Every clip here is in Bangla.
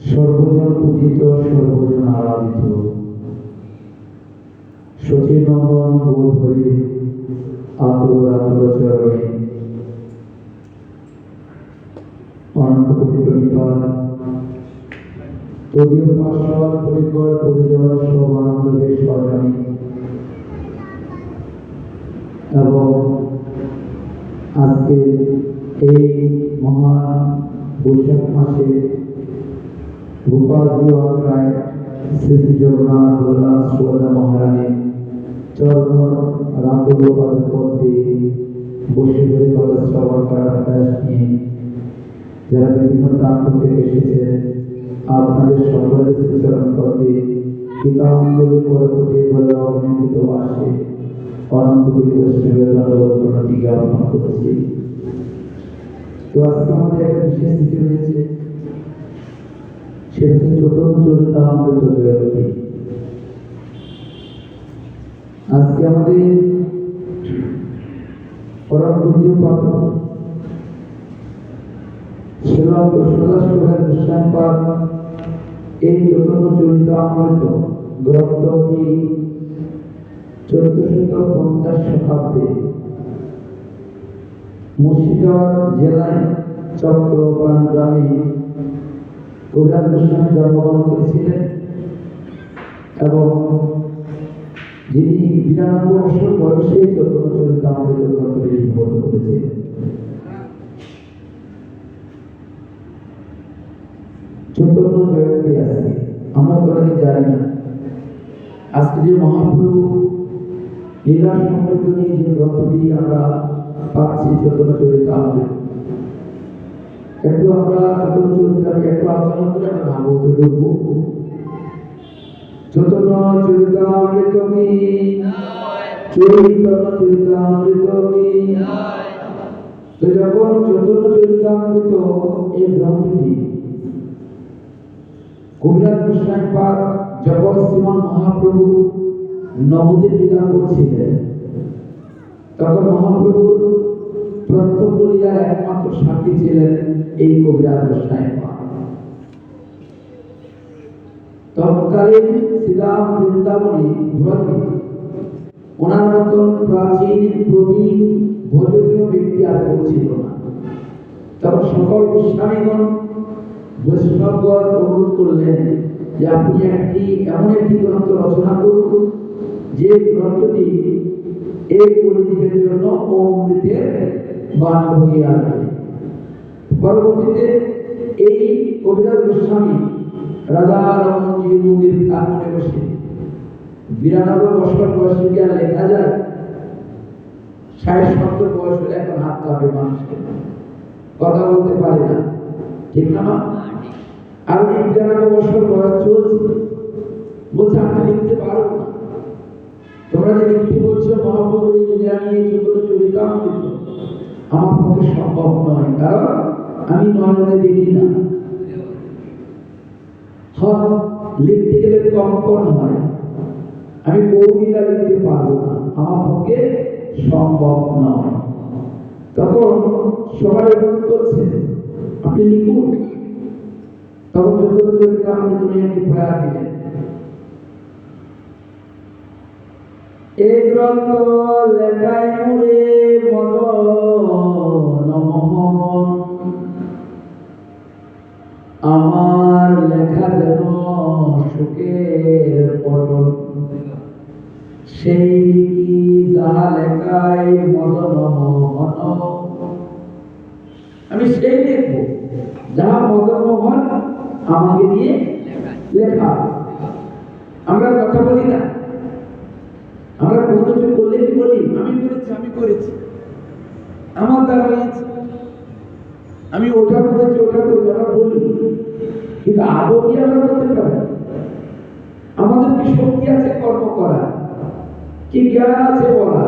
সর্বজন পূজিত সর্বজন আরাধিত সচিনন্দন গৌর হরি আতুর আতুর চরণে অনন্ত কোটি প্রণিপাত তদীয় পার্শ্বদ পরিকর পরিজন সব আনন্দে স্মরণে এবং আজকে এই মহান বৈশাখ মাসে গোপালজি রায় শ্রী জগন্নাথ বলরাম সুভদ্রা মহারানী চরণ রামদোপাদের পথে বসে বসে কথা শ্রবণ করার প্রয়াস নিয়ে যারা বিভিন্ন প্রান্ত থেকে এসেছেন আপনাদের সকলের চরণ পথে পিতাম্বরী পরবর্তী বলে অবনীত আসে অনন্ত পরিবেশের প্রণতি জ্ঞাপন করেছি। তো আজকে আমাদের একটা বিশেষ নীতি রয়েছে, সেটা হচ্ছে চতুর্থ চরিতামৃত জয়ন্তী। আজকে আমাদের পরম পূজ্যপাদ শ্রীরাম কৃষ্ণদাস গোস্বামীপাদ এই চতুর্থ চরিতামৃত গ্রন্থটি 1450 শতাব্দে মুর্শিদাবাদ জেলায় চক্রপাণ গ্রামে কবিরাজ গোস্বামী জন্মগ্রহণ করেছিলেন এবং যিনি 92 বছর বয়সে চতুর্থ চরিতামৃত গ্রন্থটি লিপিবদ্ধ করেছিলেন। চতুর্থ জয়ন্তী আজকে আমরা তো অনেকে জানি না। আজকে যে মহাপ্রভু লীলা সমৃদ্ধ নিয়ে যে গ্রন্থটি আমরা পাচ্ছি চতুর্থ চরিতামৃত, একটু আমরা চতুর্থ চরিতামৃত একটু আলোচনা করে আমরা ভাগবত ঢুকবো। চতুর্থ চরিতামৃত কি চৈতন্য চরিতামৃত কি। তো যখন চতুর্থ চরিতামৃত এই গ্রন্থটি কবিরাজ গোস্বামীপাদ যখন শ্রীমান মহাপ্রভু নবদ্বীপ লীলা করছিলেন, তখন মহাপ্রভুর প্রত্যক্ষ লীলার একমাত্র সাক্ষী ছিলেন এই কবিরাজ গোস্বামীপাদ। তৎকালীন শ্রীরাম বৃন্দাবনী ব্রজে ওনার মতন প্রাচীন প্রবীণ ভজনীয় ব্যক্তি আর কেউ ছিল না। তখন সকল গোস্বামীগণ বৈষ্ণবগণ অনুরোধ করলেন যে আপনি এমন একটি গ্রন্থ রচনা করুন যে গ্রন্থটি এই কলিযুগের জন্য অমৃতের বাহন হয়ে আসবে। পরবর্তীতে এই কবিরাজ গোস্বামী রাজা রমনজি মুনির আগুনে বসে 92 বছর বয়সীকে আর লেখা যায়, 60-70 বয়স হলে এখন হাত কাঁপে, মানুষকে কথা বলতে পারে না, ঠিক না? আর 92 বছর বয়স চলছে, বলছে আমি লিখতে পারবো না। তোমরা যে লিখতে বলছো মহাপ্রভুর লীলা নিয়ে চতুর্থ চরিতামৃত, আমার পক্ষে সম্ভব নয়, কারণ আমি নয়নে দেখি না। লিখতে গেলে কম্পন হয়, আমি গৌরীরা লিখতে পারবো না, আমার পক্ষে সম্ভব নয়। তখন সবাই অনুরোধ করছে আপনি লিখুন। তখন চতুর্থ চরিতামৃত নিয়ে একটি প্রয়াস দিলেন। এই গ্রন্থ লেখায় মুরে মদন মোহন আমার লেখা যেন সুখের পটল, সেই কি যাহা লেখায় মদন মোহন। আমি সেই লিখবো যাহা মদন মোহন আমাকে দিয়ে লেখা। আমরা কথা বলি না, আমরা কোনো কিছু করলে কি বলি, আমি করেছি, আমি করেছি, আমার দ্বারা হয়েছে, আমি ওটা করেছি, ওটা করেছি, আমরা বলি। কিন্তু আদৌ কি আমরা করতে পারি? আমাদের কি শক্তি আছে কর্ম করা? কি জ্ঞান আছে বলা?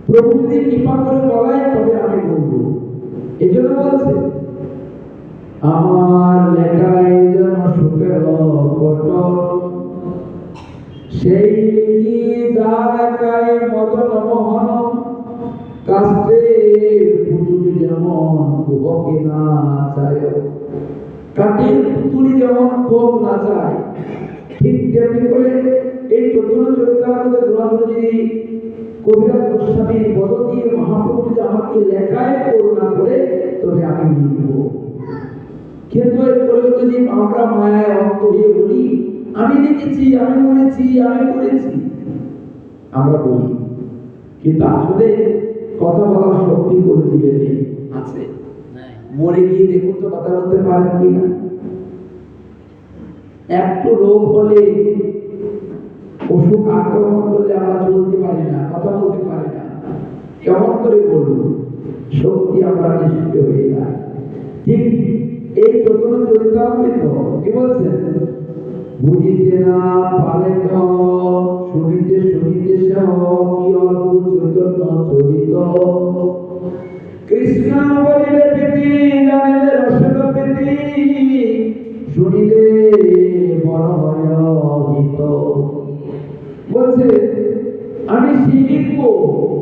প্রভু যদি কৃপা করে বলাই তবে আমি বলবো। এই জন্য বলছে আমার লেখায় যেন সুখের পটল, সেই লিখি যা লেখায় মদন মোহন। কাষ্টের পুতুলি যেমন কুহকে না চায়, কাঠের পুতুলি যেমন কুহক না চায়, ঠিক তেমনি করে এই চতুর্থ চরিতামৃত গ্রন্থ যদি কবিরাজ গোস্বামীর বদল দিয়ে মহাপ্রভু যদি আমাকে লেখায় করুণা করে তবে আমি লিখব। কিন্তু এই কলিযুগে যদি আমরা মায়ায় অন্ত হয়ে বলি আমি লিখেছি, আমি বলেছি, আমি করেছি, আমরা বলি, কিন্তু আসলে কথা বলার শক্তি করে দিবেন আছে। মরে গিয়ে দেখুন তো কথা বলতে পারেন কিনা। একটু রোগ হলে, অসুখ আক্রমণ করলে আমরা চলতে পারি না, কথা বলতে পারি না, কেমন করে বলবো? শক্তি আমরা নিষ্ক্রিয় হয়ে যায়। ঠিক এই চতুর্থ চরিতামৃত কি বলছেন? বুঝিতে না পারে তো শুনিতে শুনিতে সহ কি অদ্ভুত চৈতন্য চরিত। কৃষ্ণ বলিলে প্রীতি, জানিলে রসদ প্রীতি, শুনিলে বড় হয় হিত। বলছে আমি শিখব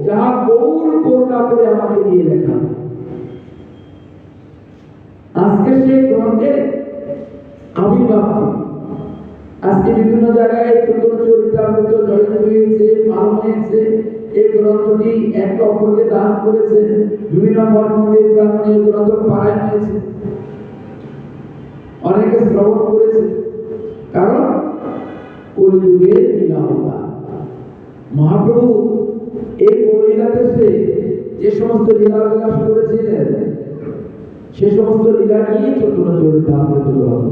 যাহা গৌর করুণা করে আমাকে দিয়ে লেখা। আজকে সেই গ্রন্থের আবির্ভাব, আজকে বিভিন্ন জায়গায় চতুর্থ চরিতামৃত জয়ন্ত হয়েছে, পালন হয়েছে। এই গ্রন্থটি এক অপরকে দান করেছে, বিভিন্ন মঠ মন্দির প্রাঙ্গণে এই গ্রন্থ পারায়ণ হয়েছে, অনেকে শ্রবণ করেছে। কারণ কলিযুগের লীলাবতা মহাপ্রভু এই কলিযুগের দেশে যে সমস্ত লীলা বিলাস করেছিলেন সে সমস্ত লীলা নিয়ে চতুর্থ চরিতামৃত গ্রন্থ।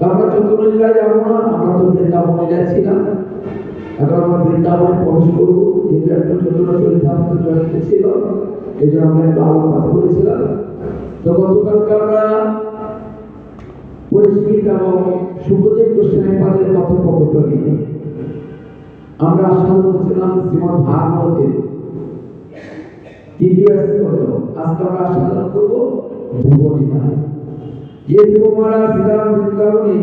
আমরা চতুর্থ লীলায় যাবো না, আমরা তো বৃন্দাবন লীলায় ছিলাম। এখন আমরা বৃন্দাবনে প্রবেশ করবো, যেহেতু একটা চতুর্থ চরিতামৃত জয়ন্তী ছিল, এই জন্য আমরা একটু আলোকপাত করেছিলাম। তো গতকালকে আমরা পরিষ্কৃত এবং সুখদেব গোস্বামী পাদের কথোপকথনে আমরা আস্বাদন করছিলাম শ্রীমদ ভাগবতের তৃতীয় স্কন্ধ। আজকে আমরা আস্বাদন করবো ভুবনীলা। যে ধ্রুব মহারাজ শ্রীরাম বৃন্দাবনে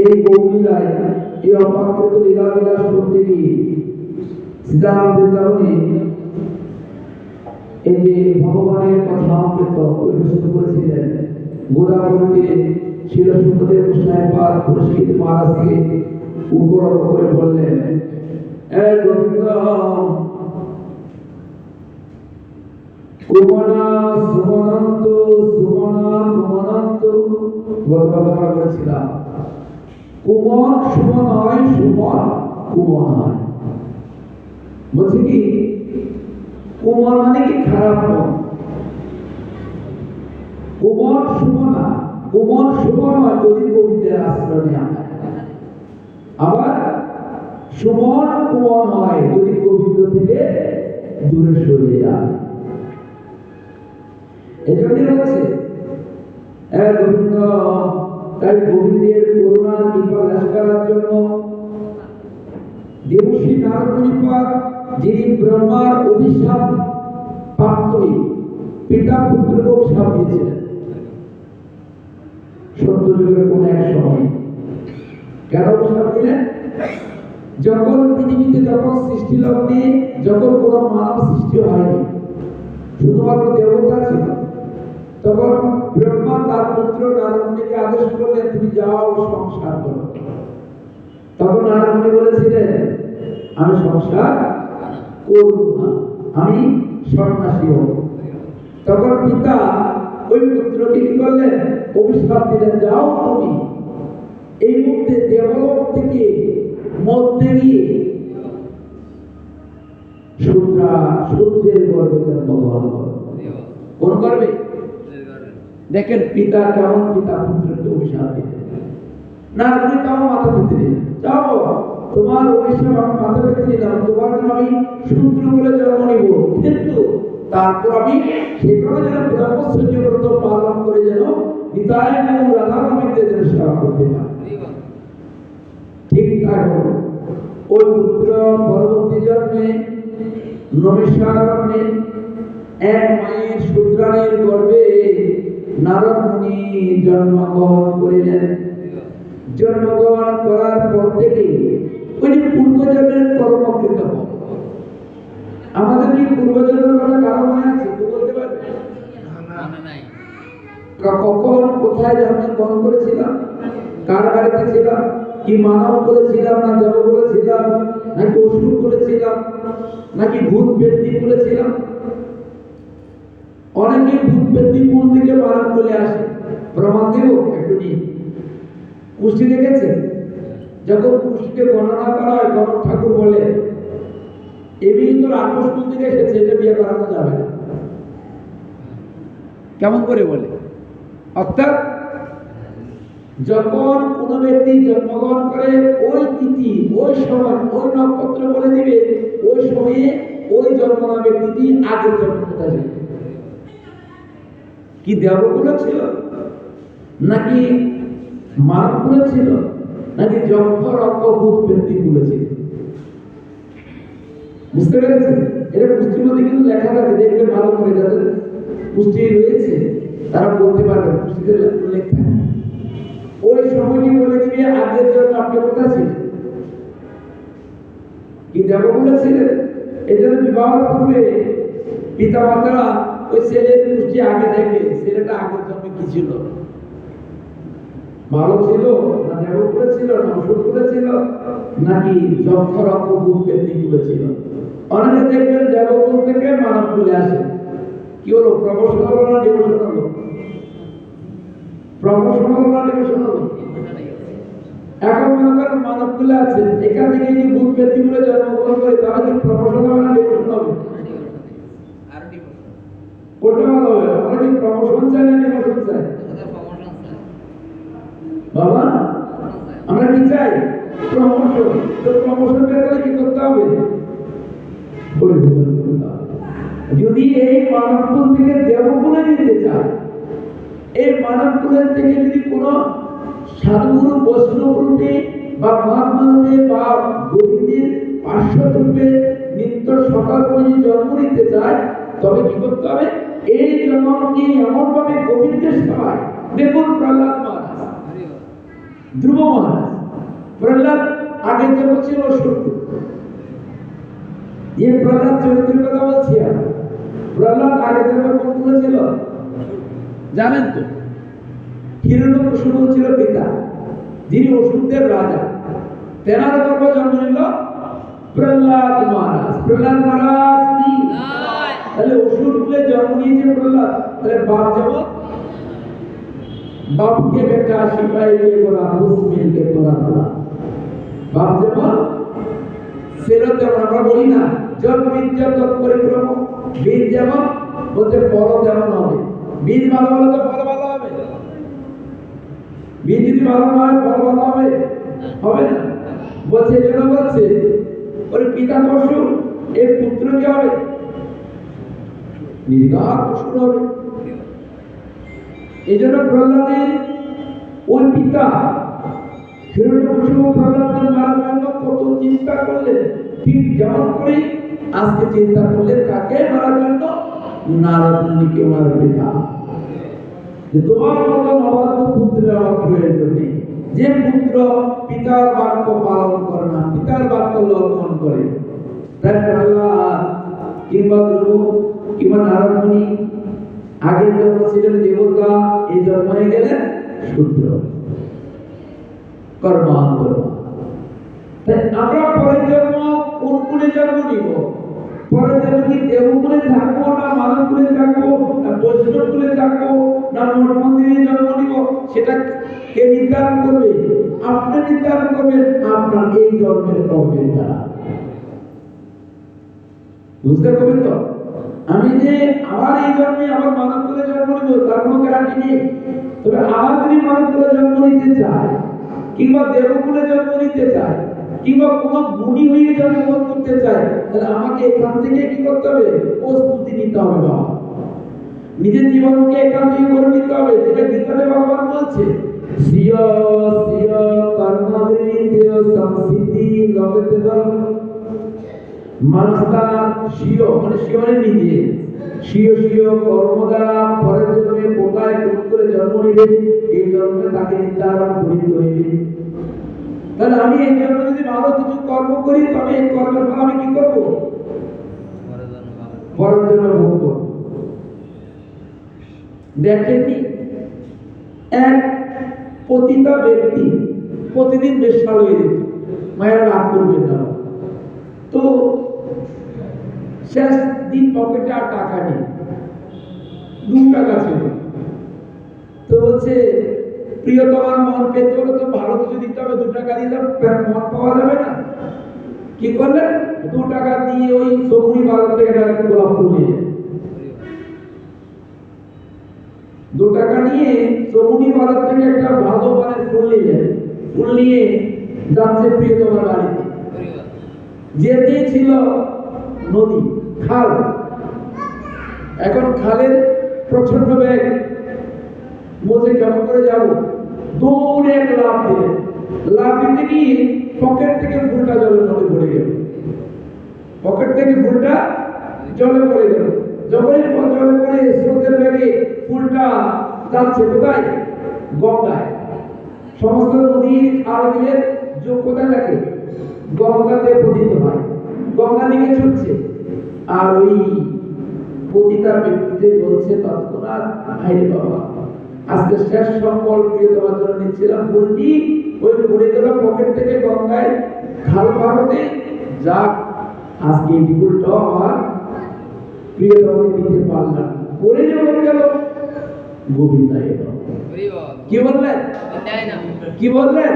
এই গৌরলীলায় এই অপাকৃত লীলা বিলাস করতে গিয়ে শ্রীরাম বৃন্দাবনে এই যে ভগবানের কথা অমৃত পরিবেশন করেছিলেন, গোদাবরীতে ছিল সুখদেব গোস্বামী পাদ পুরস্কৃত মহারাজকে উপলক্ষ করে বললেন, এ গোবিন্দ কুমনা সুমনন্ত সুমনা কুমনন্ত। গতকাল আমরা বলেছিলাম কুমন সুমন হয়, সুমন কুমন হয়। বলছে কি কুমন মানে কি খারাপ মন, কুমন সুমনা, কুমন সুমন হয় যদি গোবিন্দের আশ্রয় নেওয়া হয়, আবার সুমন কুমন হয় যদি গোবিন্দ থেকে দূরে সরে যায়। এজন্যই বলছে গোবিন্দ, তাই গোবিন্দের করুণা কৃপা লাভ করার জন্য দেবশ্রী নারদমণিপাদ যিনি ব্রহ্মার অভিশাপ প্রাপ্তই পিতা পুত্রকে অভিশাপ দিয়েছিলেন সত্যযুগের কোন এক সময়। কেন অভিশাপ দিলেন? যখন পৃথিবীতে যখন সৃষ্টি লগ্নে যখন কোন মানব সৃষ্টি হয়নি, শুধুমাত্র দেবতা ছিল, তখন ব্রহ্মা তার পুত্র নারদমণিকে আদেশ করলেন তুমি যাও সংসার করো। তখন নারদমণি বলেছিলেন আমি সংসার করব না, আমি সন্ন্যাসী হব। তখন পিতা ওই পুত্রকে কি করলেন? অভিশাপ দিলেন, যাও তুমি এই মুহূর্তে দেবলোক থেকে মধ্যে গিয়ে সূর্যের গর্ভে জন্মগ্রহণ করো। কোন গর্ভে? দেখেন পিতা কেমন পিতা পুত্রকে অভিশাপ দিলেন। না তুমি তাও মাথা পেতে দিলেন, যাও তোমার অভিশাপ আমি মাথা পেতে দিলাম, তোমার জন্য আমি সূত্র বলে জন্ম নিব, কিন্তু তারপর আমি সেখানে যেন ব্রহ্মচর্য ব্রত পালন করে যেন নিতাই এবং রাধা গোবিন্দের যেন সেবা করতে পারি। ঠিক তাই হলো। ওই পুত্র পরবর্তী জন্মে নৈমিষারণ্যে এক মায়ের শূদ্রাণীর গর্ভে নারদ মুনি জন্মগ্রহণ করিলেন। জন্মগ্রহণ করার পর থেকে ওই যে পূর্বজন্মের কর্মকৃত ফল। আমাদের কি পূর্বজন্মের কথা কারো মনে আছে? কেউ বলতে পারবে? কখন কোথায় জন্মগ্রহণ করেছিলাম, কার বাড়িতে ছিলাম, কি মানব করেছিলাম না দেব করেছিলাম, নাকি অসুর করেছিলাম, নাকি ভূত ব্যক্তি করেছিলাম? অনেকে ভূত ব্যক্তি কোন থেকে মানব বলে আসে, প্রমাণ দেব একটু নিয়ে। কুষ্টি দেখেছে? যখন কুষ্টিকে গণনা করা হয়, গণক ঠাকুর বলে এই বিয়ে তোর আকস্মিক থেকে এসেছে, এটা বিয়ে করানো যাবে না। কেমন করে বলে? অর্থাৎ যখন কোন ব্যক্তি জন্মগ্রহণ করে ওই তিথি, ওই সময়, ওই নক্ষত্র বলে দিবে, ওই সময়ে ওই জন্মনা ব্যক্তিটি আগের জন্মটা ছিল। কি দেবগুলো ছিল, নাকি মানবগুলো ছিল, নাকি যক্ষ রক্ষ ভূত ব্যক্তিগুলো ছিল? বুঝতে পেরেছেন? এটা পুষ্টির মধ্যে কিন্তু লেখা থাকে, দেখবেন ভালো করে, যাদের পুষ্টি রয়েছে তারা বলতে পারবেন, পুষ্টিতে উল্লেখ থাকে। ওই সময়টি বলে দিবে আগের জন্য আপনি কোথায় ছিলেন, কি দেবগুলো ছিলেন। এজন্য বিবাহের পূর্বে পিতা মাতারা ওই ছেলের পুষ্টি আগে দেখে, ছেলেটা আগের জন্মে কি ছিল, ভালো ছিল না দেবগুলো ছিল না অসুরগুলো ছিল, নাকি যক্ষ রক্ষ ভূত ব্যক্তিগুলো ছিল। অনেকে দেখবেন দেবগুলো থেকে মানব বলে আসে। কি হলো? প্রমোশন হলো না ডিমোশন হলো? প্রমোশন হলো না ডিমোশন হলো? এখন মনে করেন মানবগুলো আছে, এখান থেকে যদি ভূত ব্যক্তিগুলো জন্মগ্রহণ করে, তাহলে কি প্রমোশন হবে না ডিমোশন হবে? কোনটা ভালো হবে? আমরা কি প্রমোশন চাই না ডিমোশন চাই? বাবা আমরা কি চাই? প্রমোশন। তো প্রমোশন পেতে কি করতে হবে? পরিবর্তন করতে হবে। যদি এই মানবকুল থেকে দেবকুলে নিতে চায়, এই মানবকুলের থেকে যদি কোনো সাধুগুরু বৈষ্ণব রূপে বা মহাত্মা রূপে বা গোবিন্দের পার্শ্বদ রূপে নিত্য সকাল করে জন্ম নিতে চায়, তবে কি করতে হবে? এই জন্মকে এমন ভাবে গোবিন্দের সেবায়। দেখুন প্রহ্লাদ মহারাজ, ধ্রুব মহারাজ, প্রহ্লাদ আগের জন্ম ছিল অসুর। এই প্রহ্লাদ চরিত্রের কথা বলছি। প্রহ্লাদ আগের জন্ম কোনগুলো ছিল জানেন তো? হিরণ্যকশিপু ছিল পিতা, যিনি অসুরদের রাজা। তেনার গর্ভে জন্ম নিল প্রহ্লাদ মহারাজ। প্রহ্লাদ মহারাজ কি তাহলে অসুর কুলে জন্ম নিয়েছে প্রহ্লাদ? তাহলে বাপ যেমন বাপকে বেটা শিখাইলে ওরা মুসলিমকে তোরা তোরা, বাপ যেমন সেরকম যেমন আমরা বলি না, জন্মিজ্জত পরিক্রম, বীজ যেমন বলছে ফল যেমন হবে। বীজ ভালো হলে তো ফল ভালো হবে, বীজ যদি ভালো না হয় ফল ভালো হবে? হবে না। বলছে এজন্য বলছে ওর পিতা অসুর, এর পুত্র কি হবে? নির্ঘাত অসুর হবে। এই জন্য প্রহ্লাদের ওই পিতা হিরণ্যকশিপু প্রহ্লাদকে মারার জন্য কত চিন্তা করলেন, ঠিক যেমন করে আজকে চিন্তা করলেন কাকে মারার জন্য? নারদ মুনিকে মারবে না। যে তোমার মতো নবাদ্য পুত্রের আমার প্রয়োজন নেই, যে পুত্র পিতার বাক্য পালন করে না, পিতার বাক্য লঙ্ঘন করে। তাই প্রহ্লাদ কিংবা ধ্রুব কিংবা নারদ মুনি আগের জন্ম ছিলেন দেবতা, এই জন্ম হয়ে গেলেন শূদ্র, কর্মান্তর। তাই আমরা পরের জন্ম কোন কুলে জন্ম নিব? পরের জন্ম কি দেবকুলে থাকবো, না মানব কুলে থাকবো, না বৈষ্ণব কুলে থাকবো, না মঠ মন্দিরে জন্ম নিব, সেটা কে নির্ধারণ করবে? আপনি নির্ধারণ করবেন আপনার এই জন্মের কর্মের দ্বারা। বুঝতে পারবেন তো? আমি যে আমার এই জন্মে আমার মানব করে জন্ম নিব তার কোনো গ্যারান্টি নেই। তবে আমার যদি মানব করে জন্ম নিতে চায়, কিংবা দেবকুলে জন্ম নিতে চায়, কিংবা কোনো গুণী হয়ে জন্মগ্রহণ করতে চায়, তাহলে আমাকে এখান থেকে কি করতে হবে? প্রস্তুতি নিতে হবে বাবা। নিজের জীবনকে এখান থেকে গড়ে নিতে হবে, যেটা গীতাতে ভগবান বলছে, সিয় সিয় কর্মবৃত্তিয় সংসিদ্ধি লভতে ধর্ম। মানুষ তার স্বীয় মানে স্বীয় মানে নিজে স্বীয় স্বীয় কর্ম দ্বারা পরের জন্মে কোথায় কোন করে জন্ম নিবে, এই জন্মে তাকে নির্ধারণ করিতে হইবে। তাহলে আমি এই জন্য যদি ভালো কিছু কর্ম করি, তবে এই কর্মের ফল আমি কি করব? পরের জন্মে ভোগ করব। দেখেননি এক পতিতা ব্যক্তি প্রতিদিন বেশ্যাল হয়ে যেত, মায়েরা রাগ করবেন না, তো শেষ দিন পকেটে আর টাকা নেই, 2 টাকা ছিল। তো বলছে প্রিয়তমার মন পেতে হলে তো ভালো কিছু দিতে হবে, 2 টাকা দিলে মন পাওয়া যাবে না। কি করলেন? 2 টাকা দিয়ে ওই সবুরি বাজার থেকে একটা গোলাপ ফুল নিয়ে, 2 টাকা নিয়ে সবুরি বাজার থেকে একটা ভালো মানের ফুল নিলেন। ফুল নিয়ে যাচ্ছে প্রিয়তমার বাড়িতে। যেতেই ছিল নদী, খাল। এখন খালের প্রচন্ড বেগ, বলছে কেমন করে যাব, দৌড়ে এক লাফ দিলেন। লাফ দিতে গিয়ে পকেট থেকে ফুলটা জলের মধ্যে পড়ে গেল। পকেট থেকে ফুলটা জলে পড়ে গেল। যখনই জলে পড়ে স্রোতের বেগে ফুলটা যাচ্ছে কোথায়? গঙ্গায়। সমস্ত নদী খাল বিলের যোগ কোথায় থাকে? গঙ্গাতে পতিত হয়, গঙ্গা দিকে ছুটছে। আর ওই পতিতা ব্যক্তিতে বলছে তৎক্ষণাৎ, হাইরে বাবা, আজকে শেষ সম্বল প্রিয়তমার জন্য নিচ্ছিলাম, ফুলটি ওই পড়ে গেল পকেট থেকে গঙ্গায়, খাল ভারতে। যাক, আজকে এই ফুলটাও আমার প্রিয়তমাকে দিতে পারলাম। পড়ে যখন গেল গোবিন্দায়। কি বললেন? কি বললেন?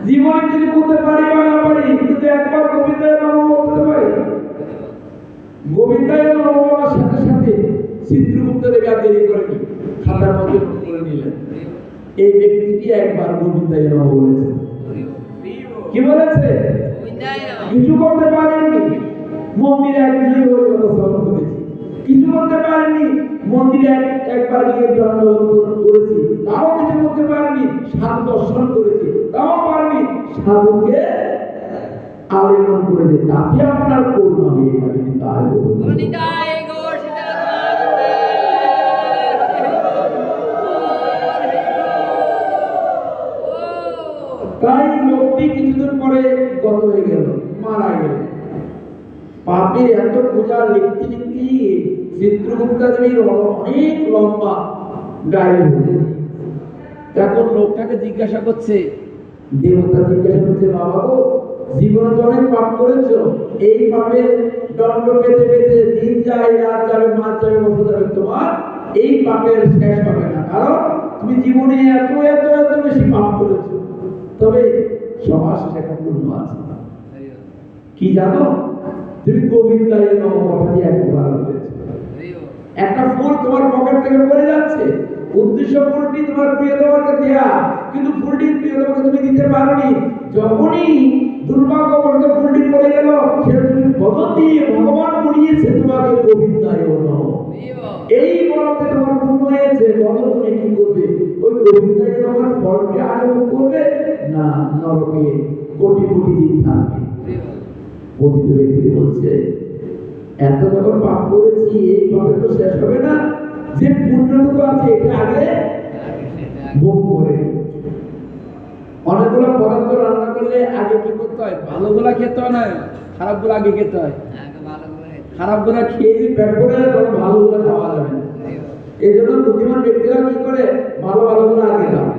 জীবনে কিছু বলতে পারি বা না পারি, কিন্তু একবার গোবিন্দায় নাম বলতে পারি। গোবিন্দায় নাম বলার সাথে সাথে চিত্রগুপ্ত দেবী আর দেরি করেনি, খাতার মধ্যে নোট করে নিলেন। এই ব্যক্তিটি একবার গোবিন্দায় নাম বলেছে। কি বলেছে? কিছু করতে পারেননি, মন্দিরে একদিন ওই কথা শ্রবণ করেছি। কিছু করতে পারেননি, মন্দিরে একবার গিয়ে দণ্ডবোধ করেছি, তাও কিছু করতে পারেনি। সাধু দর্শন করেছি, তাও পারেনি। সাধুকে আলিঙ্গন করেছে, তাতে আপনার করুণা হয়ে যাবে। তাই লোকটি কিছুদিন পরে গত হয়ে গেল, মারা গেল। পাপের এত পূজা লিখতে লিখতে চিত্রগুপ্তা দেবীর অনেক লম্বা গায়ে হল। এখন লোকটাকে জিজ্ঞাসা করছে, দেবতা জিজ্ঞাসা করছে, বাবা গো, জীবনে তো অনেক পাপ করেছো, এই পাপের দণ্ড পেতে পেতে দিন যায়, রাত যাবে, মাস যাবে, বছর যাবে, তোমার এই পাপের শেষ হবে না, কারণ তুমি জীবনে এত এত এত বেশি পাপ করেছো। তবে সবার শেষে একটা পূর্ণ আছে, কি জানো? তুমি গোবিন্দায় নম কথাটি একবার বলেছো। একটা ফুল তোমার পকেট থেকে পড়ে যাচ্ছে, উদ্দেশ্য ফুলটি তোমার প্রিয়তমাকে দেয়া, কিন্তু ফুলটি প্রিয়তমাকে তুমি দিতে পারোনি। যখনই দুর্ভাগ্যবশত ফুলটি পড়ে গেল, সেটা তুমি বদল দিয়ে ভগবান বলিয়েছে তোমাকে গোবিন্দায় নম, এই বলতে তোমার পূর্ণ হয়েছে। বদল তুমি কি করবে? ওই গোবিন্দায় নমের ফলকে আরোপ করবে না নরকে কোটি কোটি দিন থাকবে। পতিত ব্যক্তি বলছে, এত যখন পাপ করেছি, এই পাপে তো শেষ হবে না, যে পুণ্যটুকু আছে এটা আগে ভোগ করে। অনেকগুলো পদার্থ রান্না করলে আগে কি করতে হয়? ভালোগুলা খেতে হয় না, খারাপগুলো আগে খেতে হয়। খারাপগুলা খেয়ে যদি পেট ভরে যায়, তখন ভালোগুলো খাওয়া যাবে না। এই জন্য বুদ্ধিমান ব্যক্তিরা কি করে? ভালো ভালোগুলো আগে খায়।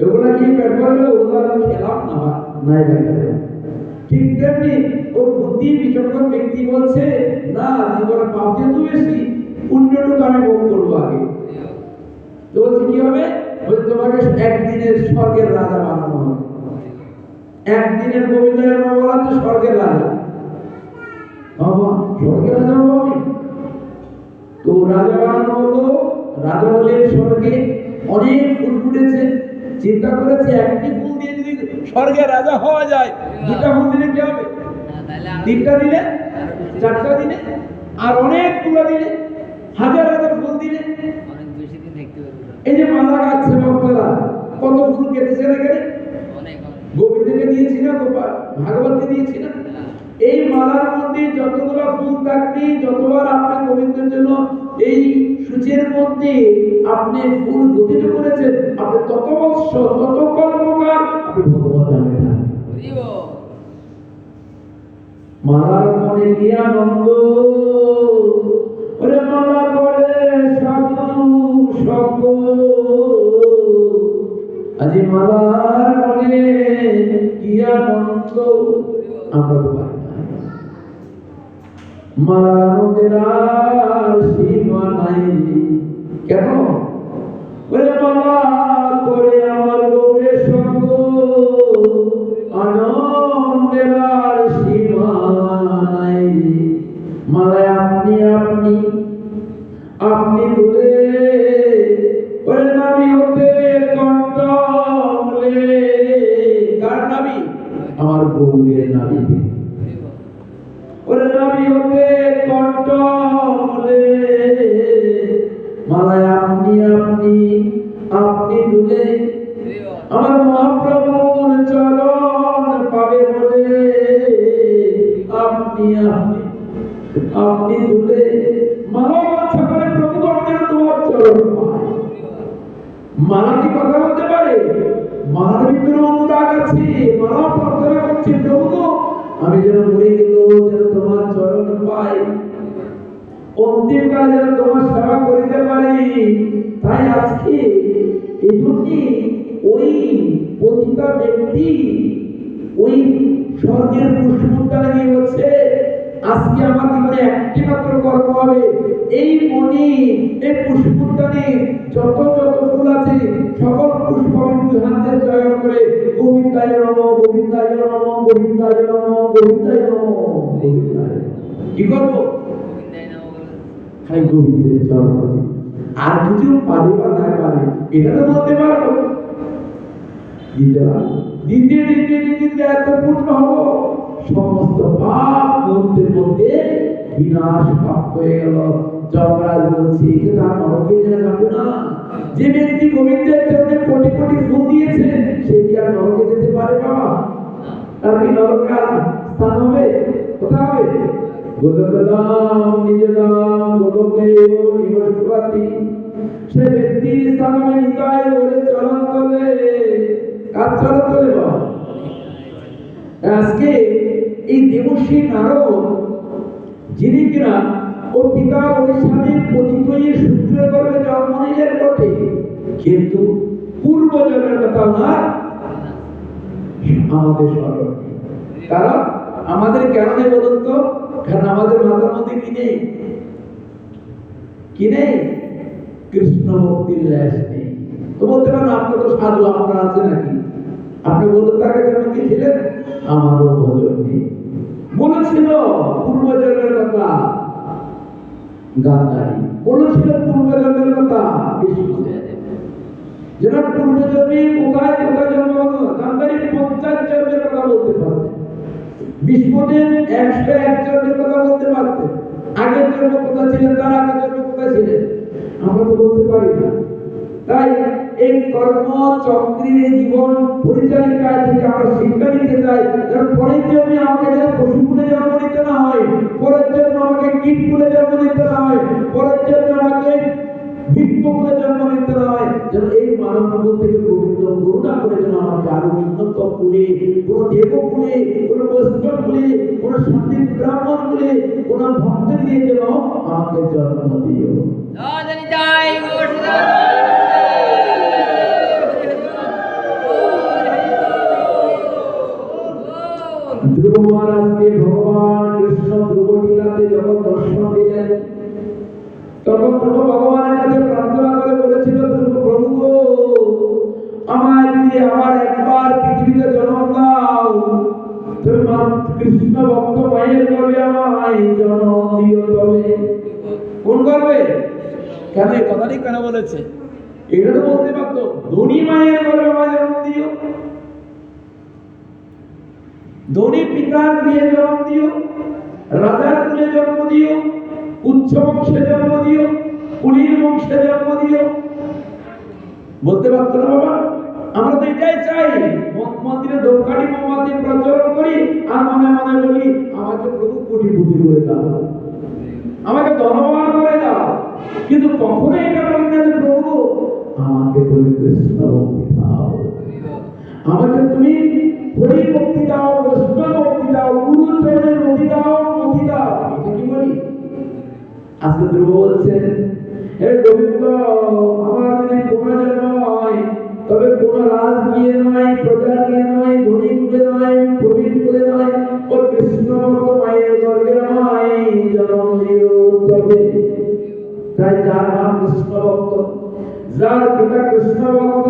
এগুলা কি পেট ভরে গেলে ওগুলো খেলাম না, নাই ভাই। ঠিক তেমনি ও বুদ্ধি বিচক্ষণ ব্যক্তি বলছে, না, জীবনে পাপ যেহেতু বেশি, পুণ্যটুকু আমি ভোগ করবো আগে। একদিনের স্বর্গের রাজা বানানো হবে। একদিনের গোবিন্দের বলা তো স্বর্গের রাজা বাবা, স্বর্গের রাজা বাবা আমি তো রাজা বানানো হলো। রাজা হলে স্বর্গে অনেক ফুল ফুটেছে, চিন্তা করেছে একটি ফুল দিয়ে যদি স্বর্গের রাজা হওয়া যায়, দুটা ফুল দিলে কি হবে? তিনটা দিলে, চারটা দিলে, আর অনেক ফুল দিলে, হাজার হাজার ফুল দিলে এই যে মালা গাচ্ছে ভক্তরা কত ফুল কেটেছে এখানে, গোবিন্দকে দিয়েছি না, গোপাল ভাগবতকে দিয়েছি না। এই মালার মধ্যে যতগুলো ফুল থাকবে, যতবার আপনি গোবিন্দের জন্য এই সূচের মধ্যে আপনি ফুল গঠিত করেছেন, আপনি তত বৎসর তত কল্পকাল আপনি ভগবত ধামে থাকবেন। মালার মনে কি আনন্দ, ওরে মালা করে সাধু সকল, আজি মালার মনে কি আনন্দ। আমরা তো পারি না, মালার মনের আর সীমা নাই। কেন? ওরে মালা করে আমার গৌরে সঙ্গ, আনন্দের আর সীমা নাই। মালায় আপনি আপনি আপনি তুলে, ওরে নামি হতে কণ্ঠলে। কার নামি? আমার গৌরের নামি। ওরে নামি হতে কণ্ঠলে, মালায় আপনি আপনি আপনি তুলে, আমার মহাপ্রভুর চরণ পাবে বলে। আপনি আপনি আপনি তুলে, মালা বাচ্চা করে প্রভু আমাদের তোমার চরণ পায়। মালা কি কথা বলতে পারে? মালার ভিতরে অনুরাগ আছে, মালা প্রার্থনা করছে প্রভু আমি যেন মরে গেলেও যেন তোমার চরণ পাই, অন্তিম কালে যেন তোমার সেবা করিতে পারি। তাই আজকে এই জন্যে ওই পতিতা ব্যক্তি ওই স্বর্গের পুষ্পোদ্যানে গিয়ে বলছে, আজকে আমার জীবনে একটি মাত্র কর্ম হবে, এই মনি এই পুষ্পোদ্যানে যত যত ফুল আছে সকল পুষ্প আমি দুই হাতে চয়ন করে গোবিন্দায় নমঃ গোবিন্দায় নমঃ গোবিন্দায় নমঃ গোবিন্দায় নমঃ গোবিন্দায় কি করব? খালি গোবিন্দের চরণ করে, আর কিছু পারি বা না পারি এটা তো বলতে পারবো। দিতে পারবো, দিতে দিতে দিতে এত পূর্ণ হবো, সমস্ত পাপ মধ্যে মধ্যে বিনাশ প্রাপ্ত হয়ে গেল। যমরাজ বলছে তার নরকে যাবে না। যে ব্যক্তি গোবিন্দের জন্য কোটি কোটি ফুল দিয়েছে সে কি আর নরকে যেতে পারে বাবা? তার কি নরকে স্থান হবে? কোথায় হবে? গোলকদাম নিজদাম গোলকে নিবসবাতি, সে ব্যক্তি স্থান হবে নিতাই ওরে চরণ তলে। কার চরণ তলে বাবা? আজকে এই দেবশ্রী নারদ যিনি কিনা ও পিতা ওই স্বামীর পতিত হয়ে সূত্রে গর্ভে জন্ম নিলেন বটে, কিন্তু পূর্ব জন্মের কথা না আমাদের স্মরণ। কারণ আমাদের কেন নেই বলুন তো? কারণ আমাদের মাথার মধ্যে কি নেই? কি নেই? কৃষ্ণ ভক্তির লেশ নেই। তো বলতে পারেন আপনি তো সাধু, আপনার আছে নাকি? আপনি বলতে তাকে যেন কি ছিলেন? আমারও ভজন নেই বলেছিল পূর্বজন্মের কথা। গান্ধারী বলেছিল পূর্বজন্মের কথা। বিষ্ণুদেব যেন পূর্বজন্মে কোথায় কোথায় জন্ম হলো, গান্ধারী 50 জন্মের কথা বলতে পারতেন, বিষ্ণুদেব 101 জন্মের কথা বলতে পারতেন। আগের জন্ম কোথায় ছিলেন, তার আগের জন্ম কোথায় ছিলেন আমরা তো বলতে পারি না। তাই এই কর্ম চক্রের জীবন পরিচালিকা থেকে আমরা শিক্ষা নিতে চাই, যেন পরের জন্মে আমাকে যেন পশু কুলে জন্ম নিতে না হয়, পরের জন্ম আমাকে কীট কুলে জন্ম নিতে না হয়, পরের জন্ম আমাকে বৃক্ষ কুলে জন্ম নিতে না হয়। যেন এই মানব কুল থেকে গোবিন্দ করুণা করে যেন আমাকে আরো উন্নত কুলে, কোন দেব কুলে, কোন বৈষ্ণব কুলে, কোন শান্তির ব্রাহ্মণ কুলে, কোন ভক্ত দিয়ে যেন আমাকে জন্ম দিও। ধ্রুব মহারাজকে ভগবান কৃষ্ণ ধ্রুব লীলাতে যখন দর্শন দিলেন, তখন ধ্রুব ভগবানের কাছে প্রার্থনা করে বলেছিল, ধ্রুব প্রভু কৃষ্ণ ভক্ত মায়ের গর্ভে আমায় জন্ম দিও তবে। কোন গর্ভে? কেন এই কথাটি কেন বলেছে? এটা তো বলতে পারতো ধনী মায়ের গর্ভে আমায় জন্ম দিও, ধনী পিতার দিয়ে জন্ম দিও, রাজার কুলে জন্ম দিও, উচ্চ বংশে জন্ম দিও, কুলীর বংশে জন্ম দিও, বলতে পারতো না বাবা? আমরা তো এটাই চাই, মন্দিরে ধূপকাঠি মোমবাতি প্রজ্বলন করি আর মনে মনে বলি আমাকে প্রভু কোটিপতি করে দাও, আমাকে ধনবান করে দাও, কিন্তু কখনো এটা বলি না যে প্রভু আমাকে তুমি কৃষ্ণ ভক্তি দাও, আমাকে তুমি হরি ভক্তি দাও, কৃষ্ণ ভক্তি দাও, গুরু চরণের ভক্তি দাও, ভক্তি দাও। এটা কি বলি? আজকে ধ্রুব বলছেন হে গোবিন্দ আমার যদি কোনো জন্ম হয় তবে কোন রাজ নিয়ে নয়, প্রজা নিয়ে নয়, ধনী কুলে নয়, প্রবীণ কুলে নয়, ও কৃষ্ণ ভক্ত মায়ের গর্ভে আমায় জন্ম দিও তবে। তাই যার মা কৃষ্ণ ভক্ত, যার পিতা কৃষ্ণ ভক্ত,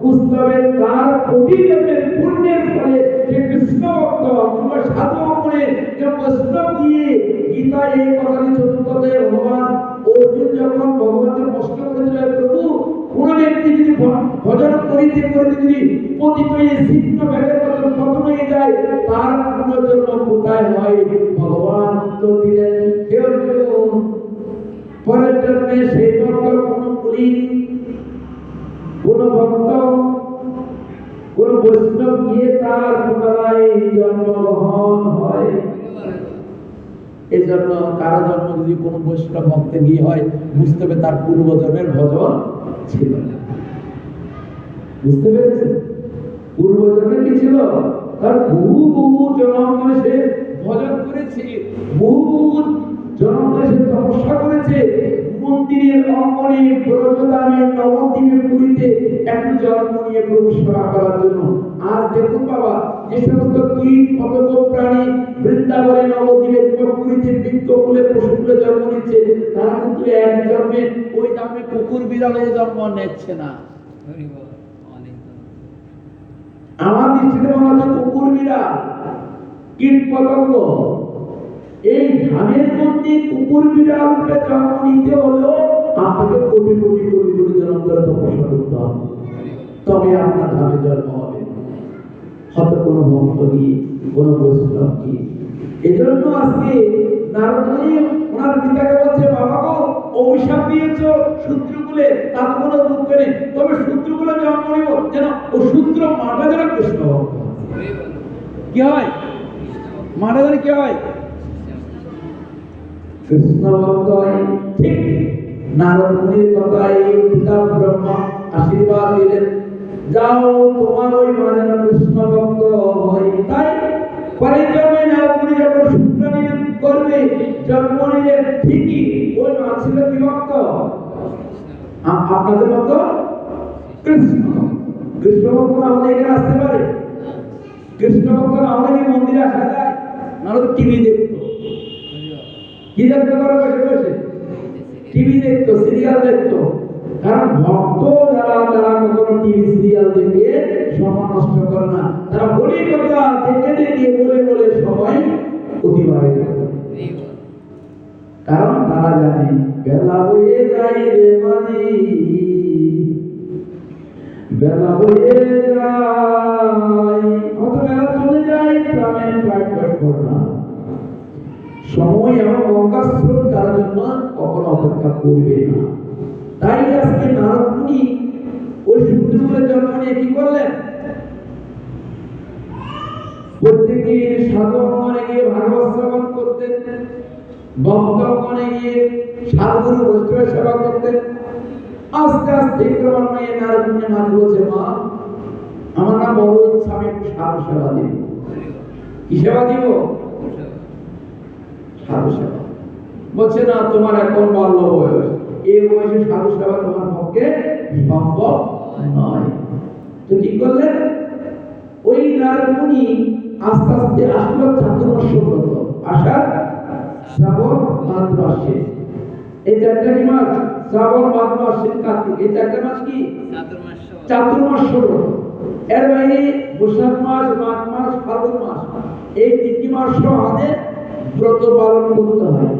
বুঝতে হবে তার কোটি জন্মের পুণ্যের ফলে যে কৃষ্ণ ভক্ত কিংবা সাধু করে যে বৈষ্ণব দিয়ে গীতা এই কথাটি চতুর্থতে ভগবান অর্জুন যখন ভগবানকে প্রশ্ন করেছিল প্রভু কোন ব্যক্তি যদি ভজন করিতে করিতে যদি পতিত হয়ে ছিন্ন ব্যাগের মতো পতন হয়ে যায় তার পুনর্জন্ম কোথায় হয়? ভগবান উত্তর দিলেন হে অর্জুন পরের জন্মে সেই ভক্ত কোন কুলি, কোন ভক্ত, কোন বৈষ্ণব গিয়ে তার পুনরায় জন্মগ্রহণ হয়। এই জন্য কারো জন্ম যদি কোন বৈষ্ণব ভক্তে গিয়ে হয় বুঝতে হবে তার পূর্বজন্মের ভজন ছিল। বুঝতে পেরেছেন? পূর্বজন্মে কি ছিল? তার বহু বহু জন্ম ধরে সে ভজন করেছে, বহু বহু জন্ম ধরে সে তপস্যা করেছে, মন্দিরের অঙ্গনে ব্রজধামে নবদ্বীপে পুরীতে একটু জন্ম নিয়ে প্রভু সেবা করার জন্য। আজ দেখুন বাবা যে সমস্ত কীট পতঙ্গ প্রাণী বৃন্দাবনে নবদ্বীপে পুরীতে বৃক্ষকুলে পশুকুলে জন্ম নিচ্ছে তারা কিন্তু এক জন্মে ওই দামে কুকুর বিড়ালে জন্ম নিচ্ছে না। আমার দৃষ্টিতে মনে হচ্ছে কুকুর বিড়াল কীট পতঙ্গ এই ধানের মধ্যে কুকুর বিড়ালকে জন্ম নিতে হলেও আপনাকে কোটি কোটি কোটি কোটি জন্ম করে তপস্যা করতে হবে, তবে আপনার ধামে জন্ম হবে। হয়তো কোনো ভক্ত গিয়ে কোনো বৈষ্ণব গিয়ে। এই জন্য আজকে নারদমুনি ওনার পিতাকে বলছে বাবা গো অভিশাপ দিয়েছো শূদ্রকুলে তার কোনো দুঃখ নেই, তবে শূদ্রকুলে জন্ম নিব যেন ও শূদ্র মাটা যেন কৃষ্ণ ভক্ত কি হয়, মাটা যেন কি হয় কৃষ্ণ ভক্ত হয়। ঠিক নারদ মুনির কথায় পিতা ব্রহ্মা আশীর্বাদ দিলেন যাও তোমার ওই মা যেন কৃষ্ণ ভক্ত হয়। তাই পরের জন্মে নারদ মুনি যখন শুক্রাণীর গর্ভে জন্ম নিলেন ঠিকই ওই মা ছিল কি ভক্ত? আপনাদের মতো কৃষ্ণ। কৃষ্ণ ভক্ত না হলে এখানে আসতে পারে? কৃষ্ণ ভক্ত না হলে কি মন্দিরে আসা যায়? নারদ টিভি দেখতো, কি দেখতে পারো বসে বসে? টিভি দেখতো, সিরিয়াল দেখতো। কারণ ভক্ত যারা তারা কখনো টিভি সিরিয়াল দেখে সময় নষ্ট করে না, তারা হরি কথা দেখে দেখে বলে বলে সময় অতিবাহিত করে। কারণ তারা জানে বেলা বয়ে যায় রে মাঝি, বেলা বয়ে যায়, অত বেলা চলে যায় প্রাণের প্রাণ করে না। সময় এবং গঙ্গা স্রোত তার জন্য কখনো অপেক্ষা করবে না। তাই আজকে নারদ মুনি ওই শূদ্রকুলে জন্ম নিয়ে কি করলেন? প্রত্যেকের সাধকগণে গিয়ে ভাগবত শ্রবণ করতেন, ভক্তগণে গিয়ে সাধুগুরু বৈষ্ণবের সেবা করতেন। আস্তে আস্তে ক্রমান্বয়ে নারদ মুনি মাঝে বলছে মা আমার না বড় ইচ্ছা আমি একটু সাধু সেবা দিব। কি সেবা দিব? সাধু সেবা। বলছে না তোমার এখন বাল্য বয়স, এই বয়সে সাধু সেবা তোমার পক্ষে সম্ভব নয়। তো কি করলেন? ওই নারদ মুনি আস্তে আস্তে আসলো চাতুর্মাস্য ব্রত। আষাঢ় শ্রাবণ ভাদ্র আশ্বিন এই চারটা কি মাস? শ্রাবণ ভাদ্র আশ্বিন কার্তিক এই চারটা মাস কি চাতুর্মাস্য ব্রত। এর বাইরে বৈশাখ মাস, মাঘ মাস, ফাল্গুন মাস এই 3টি মাস আমাদের ব্রত পালন করতে হয়।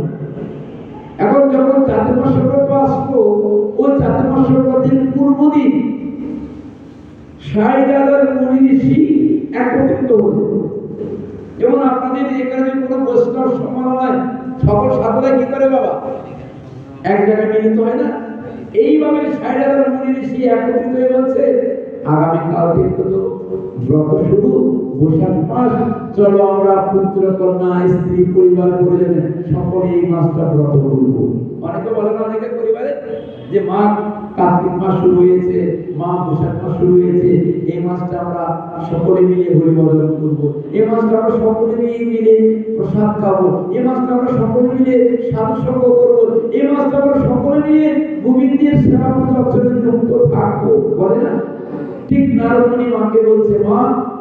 এখন যখন চাতুর্মাস ব্রত আসলো, ওই চাতুর্মাস ব্রতের পূর্বদিন 60,000 মুনি ঋষি একত্রিত হলো। যেমন আপনাদের এখানে যদি কোনো বৈষ্ণব সম্মেলন, সকল সাধুরা কি করে বাবা, এক জায়গায় মিলিত হয় না? এইভাবে 60,000 মুনি ঋষি একত্রিত হয়ে বলছে, আগামীকাল থেকে তো ব্রত শুরু, বৈশাখ মাস, চলো আমরা পুত্র কন্যা স্ত্রী পরিবার পরিজন সকলে এই মাসটা ব্রত করব। অনেকে বলে না, অনেকের পরিবারে যে মা কার্তিক মাস শুরু হয়েছে, মা বৈশাখ মাস শুরু হয়েছে, এই মাসটা আমরা সকলে মিলে হরিবদন করবো, এই মাসটা আমরা সকলে মিলে প্রসাদ খাবো, এই মাসটা আমরা সকলে মিলে সাধু সঙ্গ করবো, এই মাসটা আমরা সকলে মিলে গোবিন্দের সেবা পূজার্চনে যুক্ত থাকবো, বলে না? ঠিক নারদমণি মাকে বলছে, মা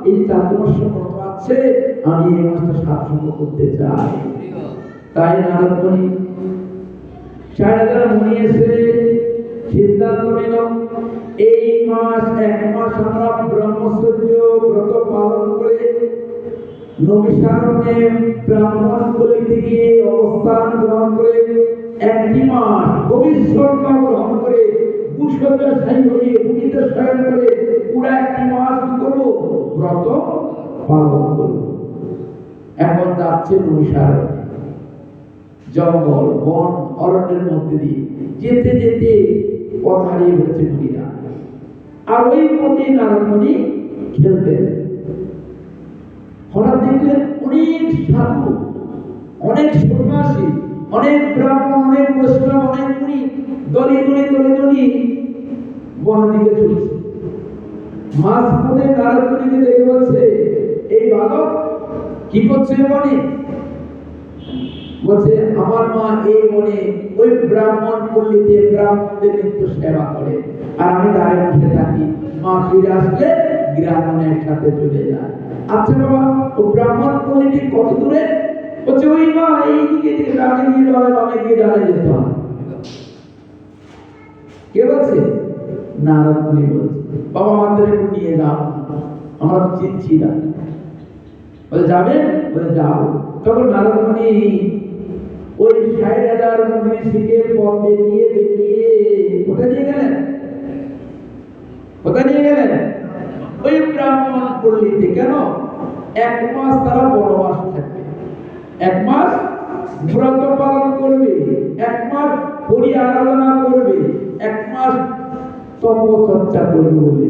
এই চাতুর্মাস ব্রত আছে, আমি এই মাসটা সাধসঙ্গ করতে চাই। তাই নারদমণি 60,000 মুনি এসে সিদ্ধান্ত নিল, এই মাস 1 মাস আমরা ব্রহ্মচর্য ব্রত পালন করে নৈমিষারণ্যে ব্রাহ্মণ কলিতে গিয়ে অবস্থান গ্রহণ করে 1টি মাস ভবিষ্যৎটা গ্রহণ করে কুশলশায়ী হয়ে উনিতে শয়ন করে পুরা 1টি মাস কি করবো? ব্রত পালন করব। এখন যাচ্ছে নৈমিষারণ্যে, জঙ্গল বন অরণ্যের মধ্যে দিয়ে যেতে যেতে পথ হারিয়ে ফেলেছে মুনিরা। আর ওই পথে নারদমণি খেলতেন। হঠাৎ দেখলেন অনেক সাধু, অনেক সন্ন্যাসী, অনেক ব্রাহ্মণ, অনেক বৈষ্ণব, অনেক মুনি দলে দলে দলে দলে বন দিকে চলছে। মাঝপথে নারদমণিকে দেখে বলছে, এই বালক কি করছে বনে? বলছে, আমার মা এই বনে ওই ব্রাহ্মণ পল্লীতে ব্রাহ্মণদের নিত্য সেবা করে, আর আমি দাঁড়ে বসে থাকি, মা ফিরে আসলে গ্রামে একসাথে চলে যায়। আচ্ছা বাবা, ও ব্রাহ্মণ পল্লীটি কত দূরে? বলছে, ওই মা এইদিকে দিকে ডানে গিয়ে বামে গিয়ে ডানে যেতে হয়। কে বলছে? নারদমণি বলছে, বাবা আমাদের একটু নিয়ে যাও, আমরা তো চিনছি না। বলে, যাবেন? বলে, যাও। তখন নারদমণি ওই 60,000 মুনি ঋষিকে পথ দেখিয়ে দেখিয়ে কোথায় নিয়ে গেলেন? কোথায় নিয়ে গেলেন? ওই ব্রাহ্মণ পল্লীতে। কেন? 1 মাস তারা বনবাস থাকবে, 1 মাস ব্রত পালন করবে, 1 মাস হরি আরাধনা করবে, 1 মাস তপচর্চা করবে বলে।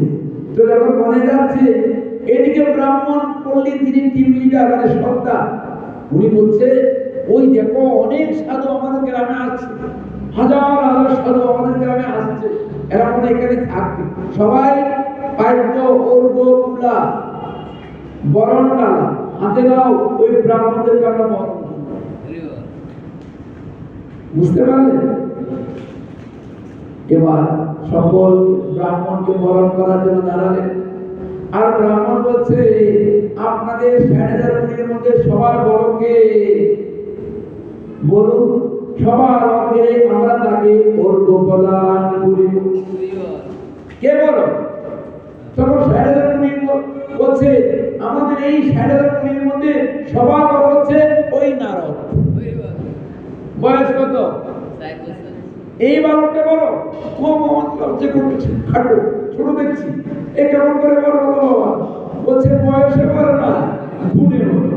তো যখন মনে যাচ্ছে, এদিকে ব্রাহ্মণ পল্লীর যিনি টিম লিডার মানে সত্তা, উনি বলছে, ওই দেখো অনেক সাধু আমাদের গ্রামে আসছে, হাজার হাজার সাধু আমাদের গ্রামে আসছে, এরা মনে এখানে থাকবে, সবাই পাইত অর্ঘ কুলা বরণ ডালা হাতে দাও, ওই ব্রাহ্মণদের আমরা বরণ। বুঝতে পারলেন? এবার সকল ব্রাহ্মণকে বরণ করার জন্য দাঁড়ালেন। আর ব্রাহ্মণ বলছে, আপনাদের 60,000 মুনির মধ্যে সবার বড়কে বলুন, সবার আগে আমরা তাকে অর্ঘ প্রদান করিব। কে বলো? তখন 60,000 মুনি বলছে, আমাদের এই 60,000 মুনির মধ্যে সবার বড় হচ্ছে ওই নারদ। বয়স কত? এই বালকটা বড়, কম লজ্জা করছে, খাটো ছোট দেখছি, এ কেমন করে বড় হলো বাবা? বলছে, বয়সে বড় না, গুণে বড়।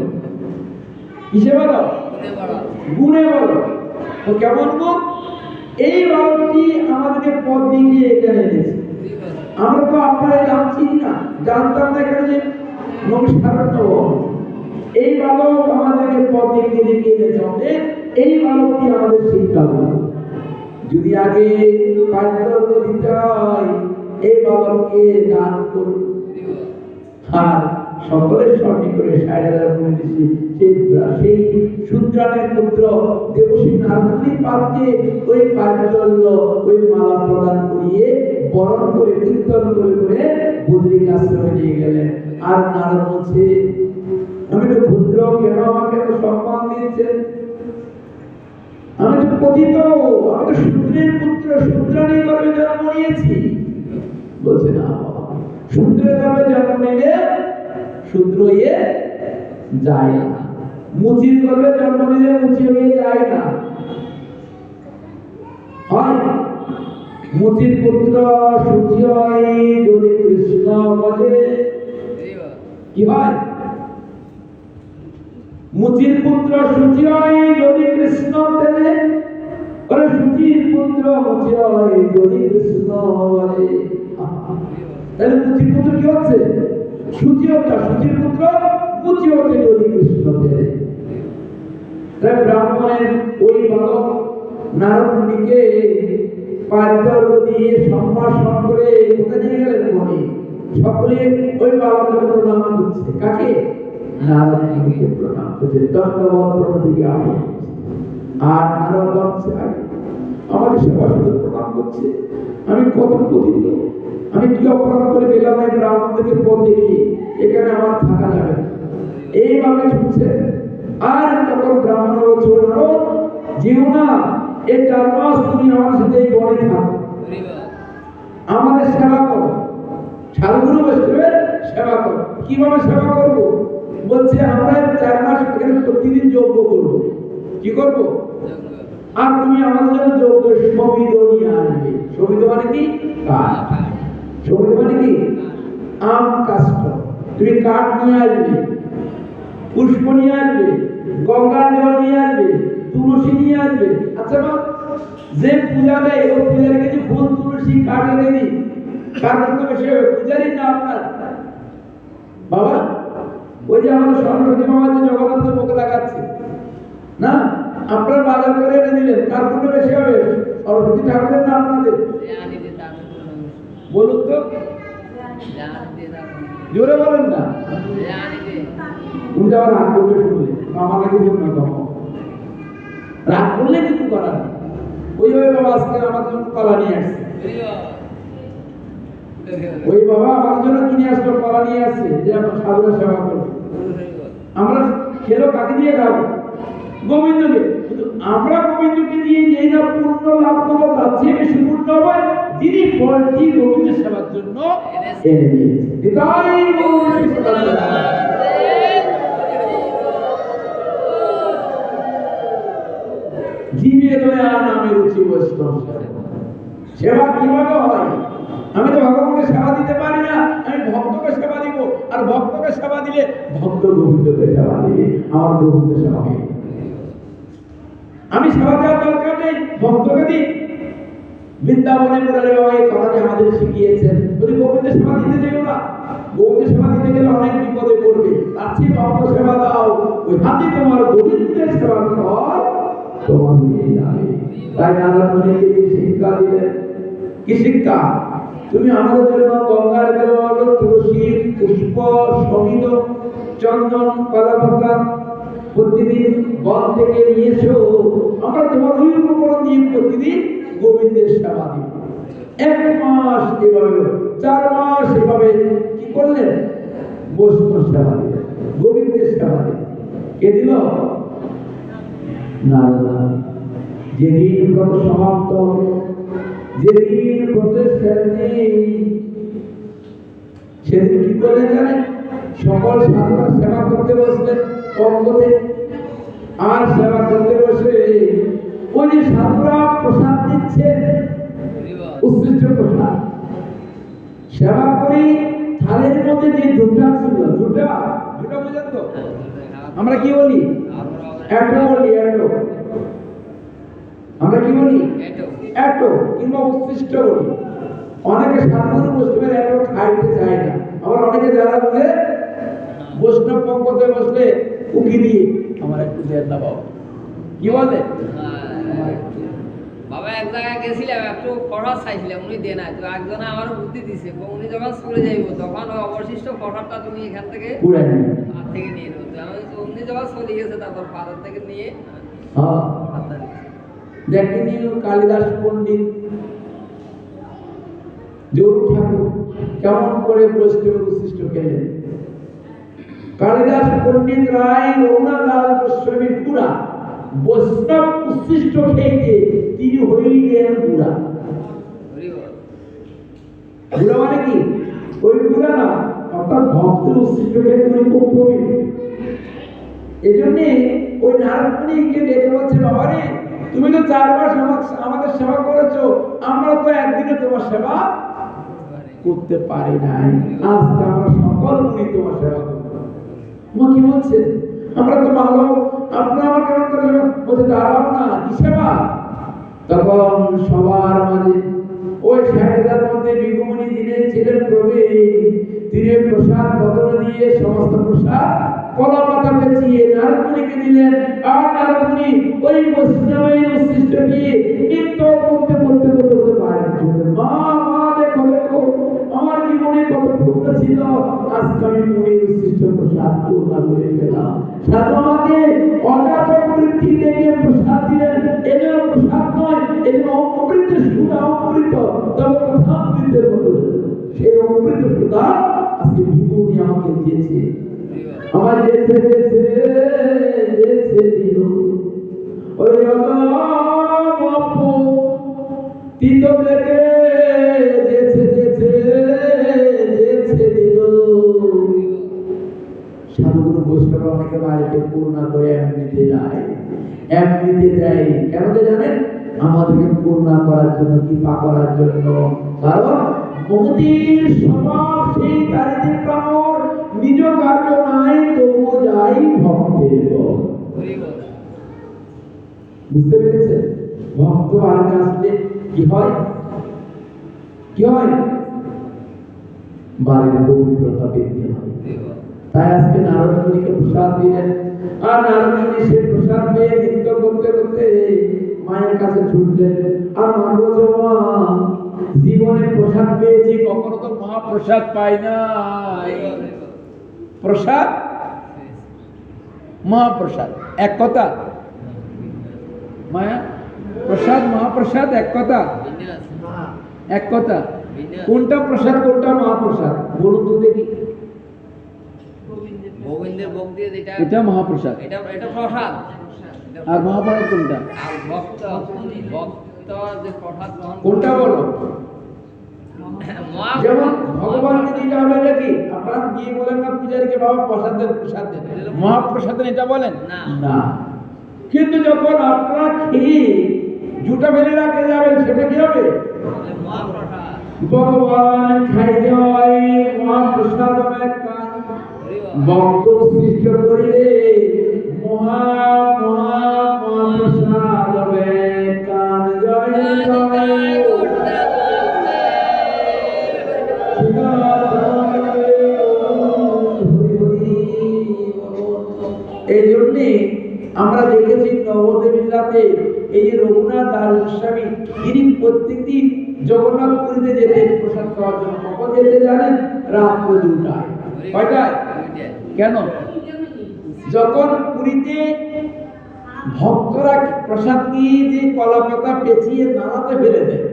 কিসে বড়? গুণে বড়। তো কেমন গুণ? এই বালকটি আমাদেরকে পথ দেখিয়ে এখানে এনেছে। আমরা তো আপনারা জানছি না, জানতাম না এখানে যে নমস্কারণ্য। এই বালক আমাদেরকে পথ দেখিয়ে দেখিয়ে এনেছে, এই বালকটি আমাদের শিক্ষা গুণ। যদি আগে পাঠ্য দিতে হয়, এই বালককে দান করুন। আর সকলের স্মরণ করে 60,000 মুনি ঋষি সেই শূদ্রানের পুত্র দেবশ্রী নারদমণি পাপকে ওই পাঠ্য ওই মালা প্রদান করিয়ে বরণ করে কীর্তন করে করে বদ্রিক আশ্রমে নিয়ে গেলেন। আর নারদ বলছে, আমি তো ক্ষুদ্র, কেন আমাকে এত সম্মান দিচ্ছেন? আমি তো পতিত, আমি তো শূদ্রের পুত্র, শূদ্রানী গর্ভে জন্ম নিয়েছি। বলছে, না, শূদ্রের গর্ভে জন্ম নিলে শূদ্র হয়ে যায় না। মুচির গর্ভে জন্ম নিলে মুচি হয়ে যায় না, হয় মুচির পুত্র সূচি হয় যদি কৃষ্ণ বলে। কি হয়? মুচির পুত্র সূচি হয় যদি কৃষ্ণ তেলে, বলে সূচির পুত্র মুচি হয় যদি কৃষ্ণ বলে। তাহলে মুচির পুত্র কি হচ্ছে? সূচি হচ্ছে, সূচির পুত্র মুচি হচ্ছে যদি কৃষ্ণ তেলে। তাই ব্রাহ্মণের ওই বালক নারদ মুনিকে পারিতর্ক দিয়ে সম্ভাষণ করে কোথায় নিয়ে গেলেন? মনে সকলে ওই বালকের প্রণাম করছে। কাকে? নারদ মুনিকে প্রণাম করছে, দণ্ডবত প্রণতিকে আহ্বান করছে। আর নারদ ভাবছে, আমাদের সেবা শুধু প্রণাম করছে, আমি কত পতিত, আমি কি অপরাধ করে গেলাম এই ব্রাহ্মণদেরকে পথ দেখিয়ে, এখানে আমার থাকা যাবে না। এইভাবে ছুটছে। আর তখন ব্রাহ্মণ বলছে, যেও না, এই 4 মাস তুমি আমার সাথে এই বনে থাকো, আমাদের সেবা করো, সাধুগুরু বৈষ্ণবের সেবা করো। কিভাবে সেবা করব? বলছে আমরা 4 মাস এখানে প্রতিদিন যজ্ঞ করব। কি করব? আর তুমি আমাদের জন্য যজ্ঞ সমিত নিয়ে আসবে। সমিত মানে কি? কাঠ। সমিত মানে কি? আম কাষ্ঠ। তুমি কাঠ নিয়ে আসবে, পুষ্প নিয়ে আসবে, গঙ্গার জল নিয়ে আসবে, তুলসী নিয়ে আসবে। আচ্ছা মা, যে পূজা দেয় ওই পূজার কিছু ফুল তুলসী কাঠ এনে দিই, কার জন্য বেশি হবে? পূজারই না আপনার? বাবা, ওই যে আমাদের সরস্বতী মামা যে জগন্নাথকে মুখে লাগাচ্ছে না, আপনার বাজার করে এনে দিলেন, কার জন্য বেশি হবে? সরস্বতী ঠাকুরের না আপনাদের? বলুন তো, জোরে বলেন না। উল্টা রাগ করবে শুনলে, আমাকে বলুন না তখন রাগ করলে কিছু করার। ওই বাবা আজকে আমাদের জন্য কলা নিয়ে আসছে, ওই বাবা আমার জন্য কিনে আসলো, কলা নিয়ে আসছে যে আমরা সাধুরা সেবা করবো। আমরা খেলো কাকে দিয়ে খাবো? গোবিন্দকে। কিন্তু আমরা গোবিন্দকে দিয়ে যেই না পূর্ণ লাভ করবো, তার চেয়ে বেশি পূর্ণ হবে যিনি ফলটি গোবিন্দের সেবার জন্য এনে দিয়েছে। তাই জীবে দয়া নামে রুচি বৈষ্ণব সেবা। কিভাবে হয়? আমি তো ভগবানকে সেবা দিতে পারি না, আমি ভক্তকে সেবা দিব। আর ভক্তকে সেবা দিলে ভক্ত গোবিন্দকে সেবা দিবে, আমার গোবিন্দের সেবা হবে। আমি সেবা দেওয়ার দরকার নেই, ভক্তকে দিই। বৃন্দাবনে মুরারি বাবা এই কথাটি আমাদের শিখিয়েছেন, যদি গোবিন্দের সেবা দিতে যেও না, গোবিন্দের সেবা দিতে গেলে অনেক বিপদে পড়বে। তার চেয়ে ভক্ত সেবা দাও, ওই হাতে তোমার গোবিন্দের সেবা কর, তোমার হয়ে যাবে। তাই নারদ মুনিকে শিক্ষা দিলেন। কি শিক্ষা? তুমি আমাদের জন্য গঙ্গার জল, তুলসী, পুষ্প, সমিত, চন্দন, কলাপাতা প্রতিদিন বন থেকে নিয়ে এসো। আমরা তোমার ওই উপকরণ দিয়ে প্রতিদিন গোবিন্দের সেবা দিব। 1 মাস এভাবে, 4 মাস এভাবে কি করলেন? বৈষ্ণব সেবা দিলেন, গোবিন্দের সেবা দিলেন। কে দিল? নারদ। যেদিন ব্রত সমাপ্ত হবে, যেদিন ব্রতের শেষ নেই, সেদিন কি করলেন জানেন? সকল সাধুরা সেবা করতে বসলেন কঙ্গতে। আর সেবা করতে বসে ওই যে সাধুরা প্রসাদ দিচ্ছেন, উৎকৃষ্ট প্রসাদ, সেবা করে থালের মধ্যে যে ঝুটা ছিল, ঝুটা বুঝেন তো? আমরা কি বলি? এটো বলি, এটো। আমরা কি বলি? এটো কিংবা উৎকৃষ্ট বলি। অনেকে সাধুগুরু বৈষ্ণবের এটো খাইতে চায় না। আবার অনেকে যারা বলে বৈষ্ণব পঙ্গতে বসলে উকি দিয়ে আমার একটু দেন না বাবা, কি বলে? বাবা এক জায়গায় গেছিলাম, একটু প্রসাদ চাইছিলাম, উনি দেন না। তো একজনে আমার বুদ্ধি দিছে, উনি যখন চলে যাইব তখন ওই অবশিষ্ট প্রসাদটা তুমি এখান থেকে হাত থেকে নিয়ে নেবো। আমি উনি যখন চলে গেছে তারপর পাড়ার থেকে নিয়ে দেখেনি কালিদাস পণ্ডিত জোর ঠাকুর কেমন করে বৈষ্ণব উৎকৃষ্ট খেলেন। কালিদাস পণ্ডিত রায় রঘুনাথ গোস্বামীর পুরা বৈষ্ণব উৎকৃষ্ট খেয়ে তিনি হইলেন বুড়া। বুড়া মানে কি? ওই বুড়া না, অর্থাৎ ভক্তের উৎকৃষ্ট খেয়ে তিনি খুব প্রবীণ। এই জন্যে ওই নারদমণিকে ডেকে বলছে, বাবা রে, তুমি তো 4 মাস আমাদের সেবা করেছো, আমরা তো একদিনে তোমার সেবা করতে পারি নাই, আজকে আমরা সকল মুনি তোমার সেবা করবো। মা কি বলছে, আমরা তো ভালো, আপনারা আমার কেমন করে সেবা বলছে, দাঁড়াও না, কি সেবা? তখন সবার মাঝে ওই 60,000 মধ্যে বিভুমণি যিনি ছিলেন প্রবীণ, তিনি প্রসাদ বদল দিয়ে সমস্ত প্রসাদ কলা পাতা পেঁচিয়ে নারদমণিকে দিলেন। আর নারদমণি ওই বৈষ্ণবের উচ্ছিষ্ট দিয়ে কিন্তু করতে করতে করতে পারেন, মা মা দেখো দেখো আমার জীবনে কত ভুল ছিল, আজকে আমি মুনির উচ্ছিষ্ট প্রসাদ পূর্ণ করে ফেলাম। সাধু আমাকে অজাত বৃত্তি থেকে প্রসাদ দিলেন, এজন্য প্রসাদ নয়, এজন্য অমৃতের সুধা, অমৃত তবে কথা অমৃতের মতো, সেই অমৃত সুধা আজকে বিভূমি আমাকে দিয়েছে, আমার দিয়েছে দিল ওরে বাপু তিতো থেকে দিয়েছে দিল। সাধুগুরু বৈষ্ণব অনেকে বাড়িতে পূর্ণা করে এমনিতে যায়, এমনিতে দেয়, কেন জানেন? আমাদেরকে পূর্ণা করার জন্য, কৃপা করার জন্য। কারণ মুক্তির স্বভাব সেই তারিতে প্রামর, নিজ কার্য নাই তবু যাই ভক্তের দল। বুঝতে পেরেছেন? ভক্ত বাড়িতে আসলে কি হয়? কি হয়? বাড়ির পবিত্রতা বৃদ্ধি হয়। তাই আজকে নারদমণিকে প্রসাদ দিলেন, আর নারদমণি সে প্রসাদ পেয়ে নৃত্য করতে করতে মায়ের কাছে ছুটলেন। আর মা বলছে, মা জীবনে প্রসাদ পেয়েছি, কখনো তো মহাপ্রসাদ পাই নাই। প্রসাদ মহাপ্রসাদ এক কথা, মায়া প্রসাদ মহাপ্রসাদ এক কথা, এক কথা। কোনটা প্রসাদ কোনটা মহাপ্রসাদ বলুন তো দেখি? গোবিন্দের ভোগ দিয়ে এটা মহাপ্রসাদ, এটা প্রসাদ। আর মহাপ্রসাদ কোনটা? আর ভক্ত যে প্রসাদ গ্রহণ কোনটা বলো? যেমন ভগবানকে দিতে হবে নাকি? আপনারা গিয়ে বলেন না পূজারীকে, বাবা প্রসাদ দেন, প্রসাদ দেন, মহাপ্রসাদ দেন, এটা বলেন না। কিন্তু যখন আপনারা খেয়ে জুটা ফেলে রাখতে যাবেন, সেটা কি হবে? মহাপ্রসাদ। ভগবান খাইতে হয় মহাপ্রসাদ, ভক্ত সৃষ্ট করিলে মহা মহা মহাপ্রসাদ হবে। কান জয় জয় এই জন্যে আমরা দেখেছি নবদ্বীপের রাতে এই যে রঘুনাথ দাস গোস্বামী, তিনি প্রত্যেকদিন জগন্নাথপুরীতে যেতেন প্রসাদ খাওয়ার জন্য। কখন যেতে জানেন? রাত্র 2টায়। কয়টায়? কেন? যখন পুরীতে ভক্তরা প্রসাদ নিয়ে যে কলা পাতা পেঁচিয়ে নালাতে ফেলে দেয়,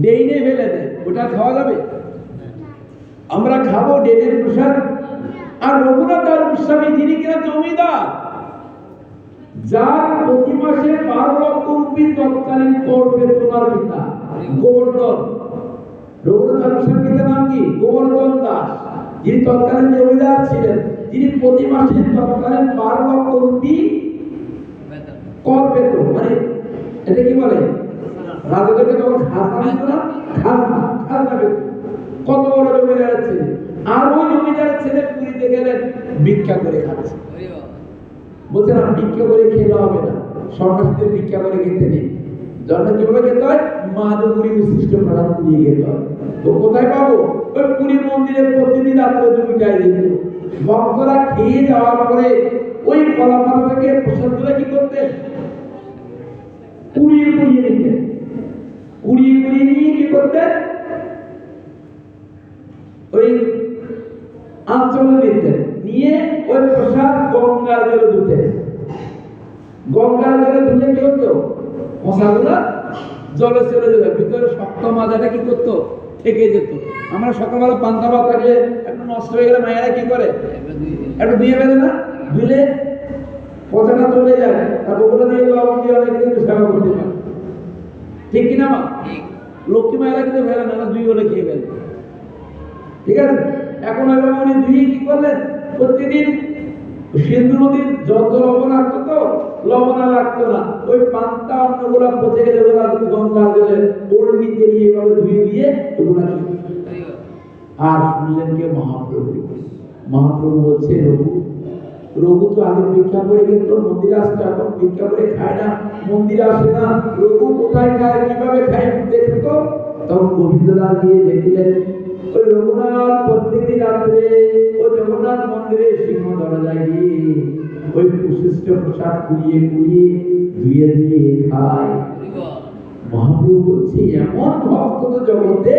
ডেইনে ফেলে দেয়, ওটা খাওয়া যাবে? আমরা খাবো ডেনের প্রসাদ? আর রঘুনাথ দাস গোস্বামী যিনি কিনা জমিদার, যার প্রতি মাসে 12 লক্ষ রুপি তৎকালীন কর পেত ওনার পিতা গোবর্ধন। রঘুনাথ দাস গোস্বামীর পিতার নাম কি? গোবর্ধন দাস, যিনি তৎকালীন জমিদার ছিলেন, যিনি প্রতি মাসে তৎকালীন 12 লক্ষ রুপি কর পেত। মানে এটা কি বলে? রাজাদেরকে যখন খাজনা দিত না, খাজনা পেত। কত বড় জমিদারের ছেলে! আর ওই জমিদারের ছেলে পুরীতে গেলেন, ভিক্ষা করে খাচ্ছে। বলছে না, ভিক্ষা করে খেতে হবে না, সন্ন্যাসীদের ভিক্ষা করে খেতে নেই। জন্ম কিভাবে খেতে হয়? মাধবপুরী উচ্ছিষ্ট প্রসাদ পুড়িয়ে খেতে হয়। তো কোথায় পাবো? ওই পুরী মন্দিরে প্রতিদিন রাত্রে 2টায় যেত। ভক্তরা খেয়ে যাওয়ার পরে ওই কলা পাতা থেকে প্রসাদগুলো কি করতেন? কুড়িয়ে নিতেন। কুড়িয়ে নিয়ে কি করতেন? ওই আঞ্চলে নিতেন, নিয়ে ওই প্রসাদ গঙ্গার জলে ধুতেন। গঙ্গার জলে ধুলে কি হতো? মশাগুলো জলে চলে যেত, ভিতরে শক্ত মাজাটা কি করতো? থেকে যেত। আমরা সকালবেলা পান্তা ভাত থাকলে একটু নষ্ট হয়ে গেলে মায়েরা কি করে? একটু ধুয়ে ফেলে না? ধুলে পচাটা চলে যায়, আর ওগুলো দিয়ে লবণ দিয়ে অনেক কিন্তু সেবা করতে পারে। ঠিক কিনা মা? লক্ষ্মী মায়েরা কিন্তু ফেলে না, দুই হলে খেয়ে ফেলে। ঠিক আছে? এখন উনি ধুয়ে কি করলেন? প্রতিদিন সিন্ধু নদীর যত লবণাক্ত তো লবণা লাগতো না, ওই পান্তা অন্নগুলা পচে গেলে ওগুলা গঙ্গা জলে পূর্ণিতে নিয়ে এভাবে ধুয়ে দিয়ে ওগুলা আর শুনলেন কে মহাপ্রভু। মহাপ্রভু বলছে রঘু, রঘু তো আগে ভিক্ষা করে কিন্তু মন্দিরে আসতো, এখন ভিক্ষা করে খায় না, মন্দিরে আসে না, রঘু কোথায় খায় কিভাবে খায় দেখতো। তখন গোবিন্দলাল গিয়ে দেখলেন ওই রঘুনাথ প্রত্যেকদিন রাত্রে ওই জগন্নাথ মন্দিরে সিংহ দরজায় গিয়ে ওই উচ্ছিষ্ট প্রসাদ কুড়িয়ে কুড়িয়ে ধুয়ে ধুয়ে খায়। মহাপ্রভু বলছে এমন ভক্ত তো জগতে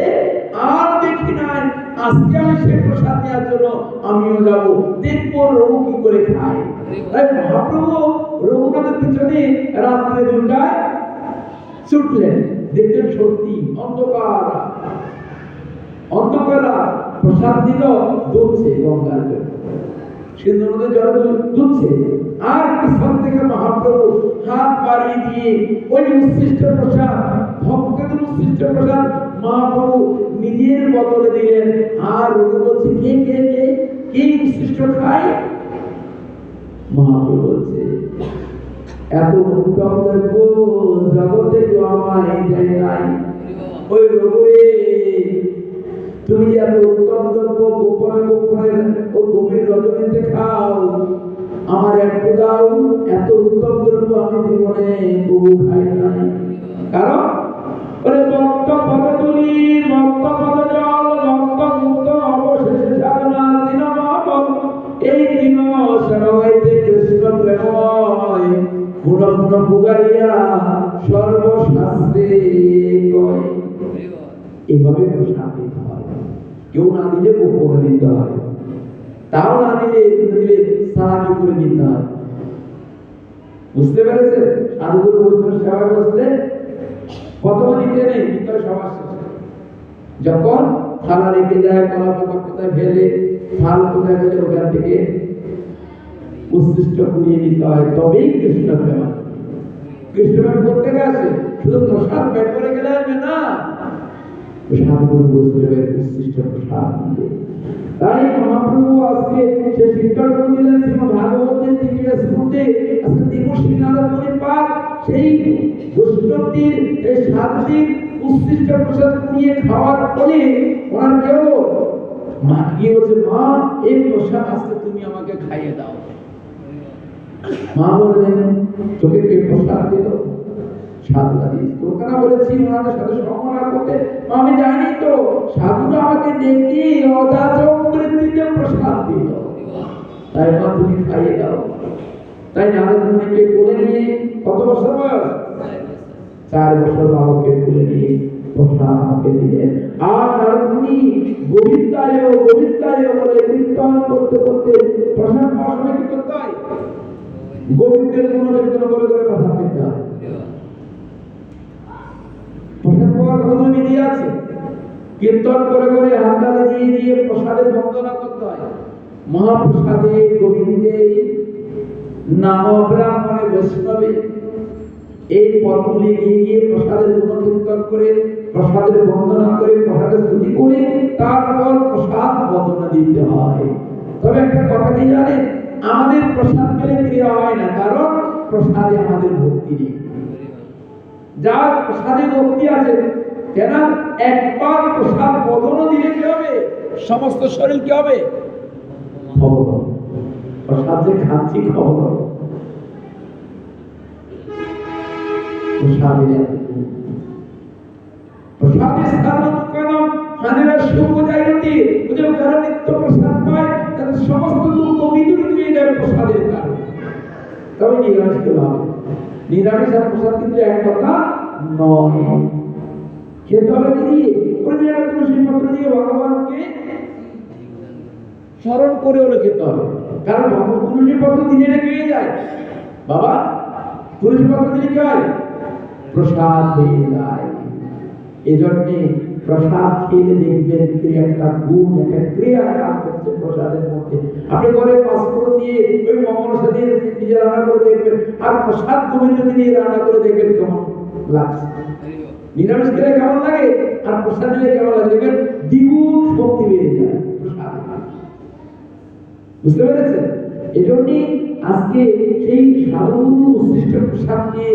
আর দেখি নাই, আজকে আমি সে প্রসাদ নেওয়ার জন্য আমিও যাব, দেখবো রঘু কি করে খায়। তাই মহাপ্রভু রঘুনাথের পিছনে রাত্রে 2টায় ছুটলেন, দেখলেন সত্যি অন্ধকার অন্ধকার প্রসাদ দিল দুলছে গঙ্গার জল, সিন্ধু নদীর জল দুলছে। আর পিছন থেকে মহাপ্রভু হাত বাড়িয়ে দিয়ে ওই উচ্ছিষ্ট প্রসাদ, ভক্তদের উচ্ছিষ্ট প্রসাদ মহাপ্রভু নিজের বদলে দিলেন। আর রঘু বলছে কে কে কে কি উচ্ছিষ্ট খায়? মহাপ্রভু বলছে এত উত্তম দ্রব্য জগতে তো আমায় দেয় নাই। ওই রঘুরে তুমি যে এত উত্তম দ্রব্য গোপনে গোপনে ও গভীর রজনীতে খাও, আমার একটু দাও, এত উত্তম দ্রব্য আমি জীবনে কবু খাই নাই। কারণ ওরে ভক্ত পদ তুলি ভক্ত পদ জল ভক্ত মুক্ত অবশেষে সাধনা দিন মহাবল, এই দিন সেবা হইতে কৃষ্ণ প্রেময় গুণ গুণ পুগারিয়া সর্বশাস্ত্রে কয়। এইভাবে প্রসাদ দিতে হয়, কেউ না দিলে গোপনে দিতে হয়, তাও না দিলে সাহায্য করে দিতে হয়। বুঝতে পেরেছেন? সাধুগুরু বৈষ্ণব সেবায় বসলে প্রথমে দিতে নেই, দিতে হয় সবার শেষে। যখন থালা রেখে যায়, কলা পাতা কোথায় ফেলে, থাল কোথায় ফেলে, ওখান থেকে উচ্ছিষ্ট কুড়িয়ে নিতে হয়, তবেই কৃষ্ণ প্রেম। কৃষ্ণ প্রেম করতে গেছে শুধু প্রসাদ পেট করে গেলে আসবে না, সাধুগুরু বৈষ্ণবের উচ্ছিষ্ট প্রসাদ দিবে। তাই মহাপ্রভু আজকে সে শিক্ষা করে দিলেন শ্রীমদ্ ভাগবতের 3টি স্কন্ধে। আজকে দেবশ্রী নারদ পরিপাক সেই বৈষ্ণবদের এই সাধুদের উচ্ছিষ্ট প্রসাদ কুড়িয়ে খাওয়ার পরে ওনার কি হলো? মা গিয়ে বলছে মা এই প্রসাদ আজকে তুমি আমাকে খাইয়ে দাও। মা বললেন তোকে কে প্রসাদ দিল? সাধুরা দিয়েছে। তোকে না বলেছি ওনাদের সাথে সমন্বয় করতে? আমি জানি তো, সাধুরা আমাকে ডেকে অযাচক মৃত্যুকে প্রসাদ দিল, তাই মা তুমি খাইয়ে দাও। তাই নারদ মুনিকে কোলে নিয়ে, কত বছর বয়স? 4 বছর বালককে কোলে নিয়ে প্রসাদ আমাকে দিলেন। আর নারদ মুনি গোবিন্দায় গোবিন্দায় বলে কীর্তন করতে করতে প্রসাদ পাওয়ার সময় কি করতে হয়? গোবিন্দের গুণকীর্তন করে করে প্রসাদ দিতে হয়। প্রসাদ পাওয়ার কোনো বিধি আছে? কীর্তন করে করে হাততালি দিয়ে দিয়ে প্রসাদের বন্দনা করতে হয়। মহাপ্রসাদে গোবিন্দে নাম ব্রাহ্মণে বৈষ্ণবে, এই পদগুলি গিয়ে প্রসাদের গুণকীর্তন করে প্রসাদের বন্দনা করে প্রসাদের স্তুতি করে তারপর প্রসাদ বন্দনা দিতে হয়। তবে একটা কথা কি জানেন, আমাদের প্রসাদ পেলে ক্রিয়া হয় না, কারণ প্রসাদে আমাদের ভক্তি নেই। যার প্রসাদে ভক্তি আছে, কেন একবার প্রসাদ বদনা দিলে কি হবে? সমস্ত শরীর কি হবে? খবর হবে। প্রসাদ যে খাচ্ছি খবর হবে। প্রসাদের স্থান কেন হানিরা সুখ যাইতে ওদের যারা নিত্য প্রসাদ পায় তাদের সমস্ত দুঃখ বিদূরিত হয়ে যাবে প্রসাদের কারণে। তবে নিরামিষ খেতে হবে। নিরামিষ আর প্রসাদ কিন্তু এক কথা নয়। খেতে হবে দিয়ে ওই জায়গায় তুলসী পত্র দিয়ে ভগবানকে স্মরণ করে হলে খেতে হবে। কারণ তুলসী পত্র দিলে না কি হয়ে যায় বাবা? তুলসী পত্র দিলে কি হয়? প্রসাদ হয়ে যায়। এজন্যে প্রসাদ খেলে দেখবেন একটা গুণ, একটা ক্রিয়া কাজ করছে প্রসাদের মধ্যে। আপনি ঘরে পাঁচফোড়ন দিয়ে ওই মমনসা দিয়ে নিজে রান্না করে দেখবেন, আর প্রসাদ গোবিন্দ দিয়ে রান্না করে দেখবেন কেমন লাগছে। নিরামিষ খেলে কেমন লাগে আর প্রসাদ দিলে কেমন লাগে দেখবেন দ্বিগুণ শক্তি বেড়ে যায় প্রসাদ। বুঝতে পেরেছেন? এজন্যই আজকে সেই সাধু উৎসৃষ্ট পোশাক নিয়ে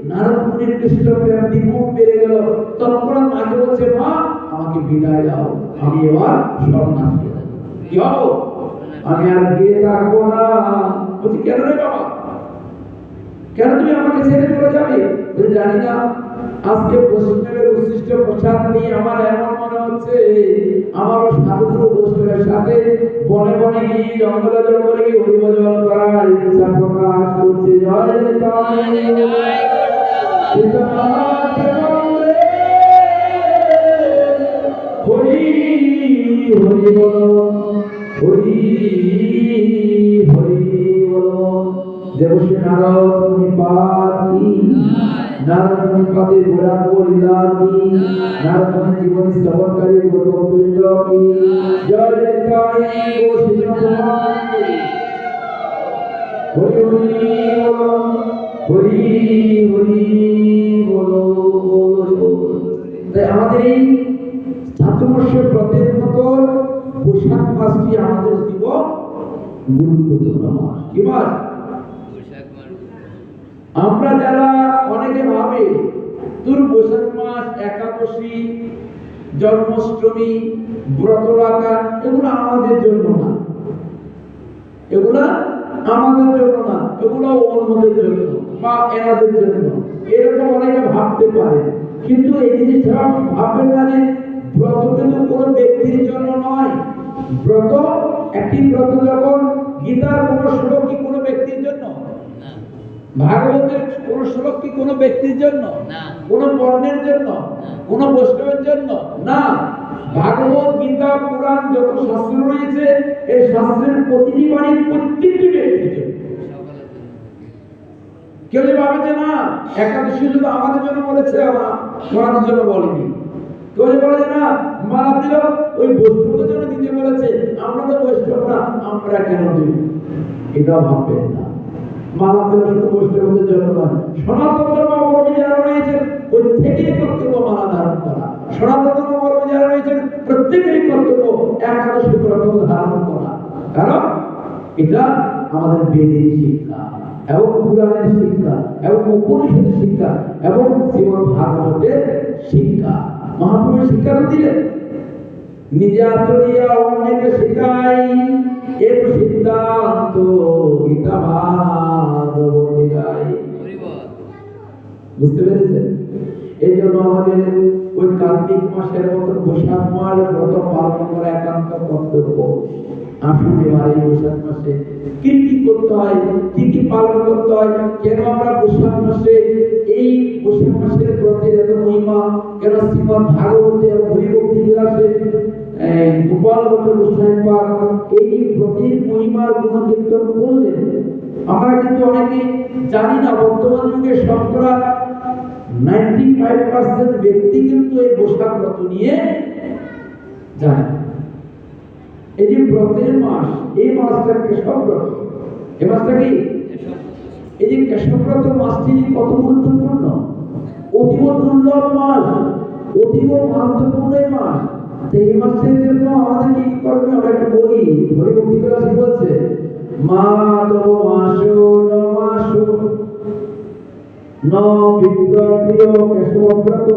নারদ মুনির কৃষ্ণ প্রেম দ্বিগুণ বেড়ে গেল। তৎক্ষণাৎ মাকে বলছে, মা আমাকে বিদায় দাও, আমি এবার শরণার্থী হব। কি হবো? আমি আর গিয়ে থাকবো না। বলছি, কেন রে বাবা, কেন তুমি আমাকে ছেড়ে চলে যাবে? বলে, জানি না, আজকে বৈষ্ণবের উৎসৃষ্ট প্রসাদ নিয়ে আমার এমন মনে হচ্ছে আমারও সাধুগুরু বৈষ্ণবের সাথে বনে বনে গিয়ে জঙ্গলে জঙ্গলে গিয়ে হরিভজন করার ইচ্ছা প্রকাশ করছে। জয় জয় হরি হরি বল, হরি হরি বল। দেবশ্রী নারদ মুনি পাতি, নারদ মুনি পাতি গোড়া গোলিদাতি, নারদ মুনি জীবনী শ্রবণকারী গোপবৃন্দ কি জয় জয় গোশ্রী ভগবান কি। হরি হরি বল, হরি হরি বল, হরি বল। তাই আমাদের এই চাতুর্মাস্যের ব্রতের মতো বৈশাখ মাসটি আমাদের জীবন গুরুত্বপূর্ণ মাস। কি মাস? আমরা যারা অনেকে ভাবে তোর বৈশাখ মাস একাদশী, জন্মাষ্টমী, ব্রত রাখা এগুলো আমাদের জন্য না, এগুলা আমাদের জন্য না, এগুলো অন্যদের জন্য বা এনাদের জন্য, এরকম অনেকে ভাবতে পারে। কিন্তু এই জিনিসটা ভাববেন না যে ব্রত কিন্তু কোনো ব্যক্তির জন্য নয়। ব্রত, একটি ব্রত যখন গীতার কোন শ্লোক কি কোনো ব্যক্তির জন্য, ভাগবতের কোন শ্লোক কি কোনো ব্যক্তির জন্য, কোন বর্ণের জন্য, কোন বৈষ্ণবের জন্য না। ভাগবত, গীতা, পুরাণ যত শাস্ত্র রয়েছে এই শাস্ত্রের প্রতিটি বাণী প্রত্যেকটি ব্যক্তির জন্য। কেউ যে ভাবে যে না একাদশী শুধু আমাদের জন্য বলেছে, আমাদের জন্য বলেনি। কেউ যে বলে যে না মালা দিল ওই বৈষ্ণবদের জন্য দিতে বলেছে, আমরা তো বৈষ্ণব না, আমরা কেন দিব? এটা ভাববেন না। মালা দিল শুধু বৈষ্ণবদের জন্য নয়, সনাতন ধর্মাবলম্বী যারা রয়েছেন প্রত্যেকেরই কর্তব্য মালা ধারণ করা। সনাতন ধর্মাবলম্বী যারা রয়েছেন প্রত্যেকেরই কর্তব্য একাদশী ব্রত ধারণ করা। কারণ এটা আমাদের বেদের শিক্ষা এবং পুরাণের শিক্ষা এবং উপনিষদের শিক্ষা এবং শ্রীমদ্ ভাগবতের শিক্ষা। মহাপ্রভু শিক্ষা দিলেন, নিজে আচরিয়া অন্যকে শেখাই এর সিদ্ধান্ত গীতা ভাগবতে গাই। বুঝতে পেরেছেন? এই জন্য আমাদের ওই কার্তিক মাসের মতো বৈশাখ মাস ব্রত পালন করা একান্ত কর্তব্য। আসুন এবার এই বৈশাখ মাসে কি কি করতে হয়, কি কি পালন করতে হয়, কেন আমরা বৈশাখ মাসে এই বৈশাখ মাসের ব্রতের এত মহিমা, কেন শ্রীমদ্ ভাগবতে হরিভক্তি বিলাসে গোপাল ভট্ট গোস্বামী পাদ এই ব্রতের মহিমার গুণকীর্তন করলেন। আমরা কিন্তু অনেকে জানি না, বর্তমান যুগে শতকরা 95% ব্যক্তি কিন্তু এই বৈশাখ ব্রত নিয়ে জানে। এই যে ব্রতের মাস, এই মাসটা কেশব ব্রত। এই মাসটা কি? এই যে কেশব ব্রত মাসটি কত গুরুত্বপূর্ণ, অতীব দুর্লভ মাস, অতীব মহত্বপূর্ণ মাস। এই মাসের জন্য আমাদের কি করবে আমরা একটু বলি। হরিভক্তি বিলাসী বলছে, মাধব মাসো ন মাসো ন বিপ্রপ্রিয় কেশবব্রত।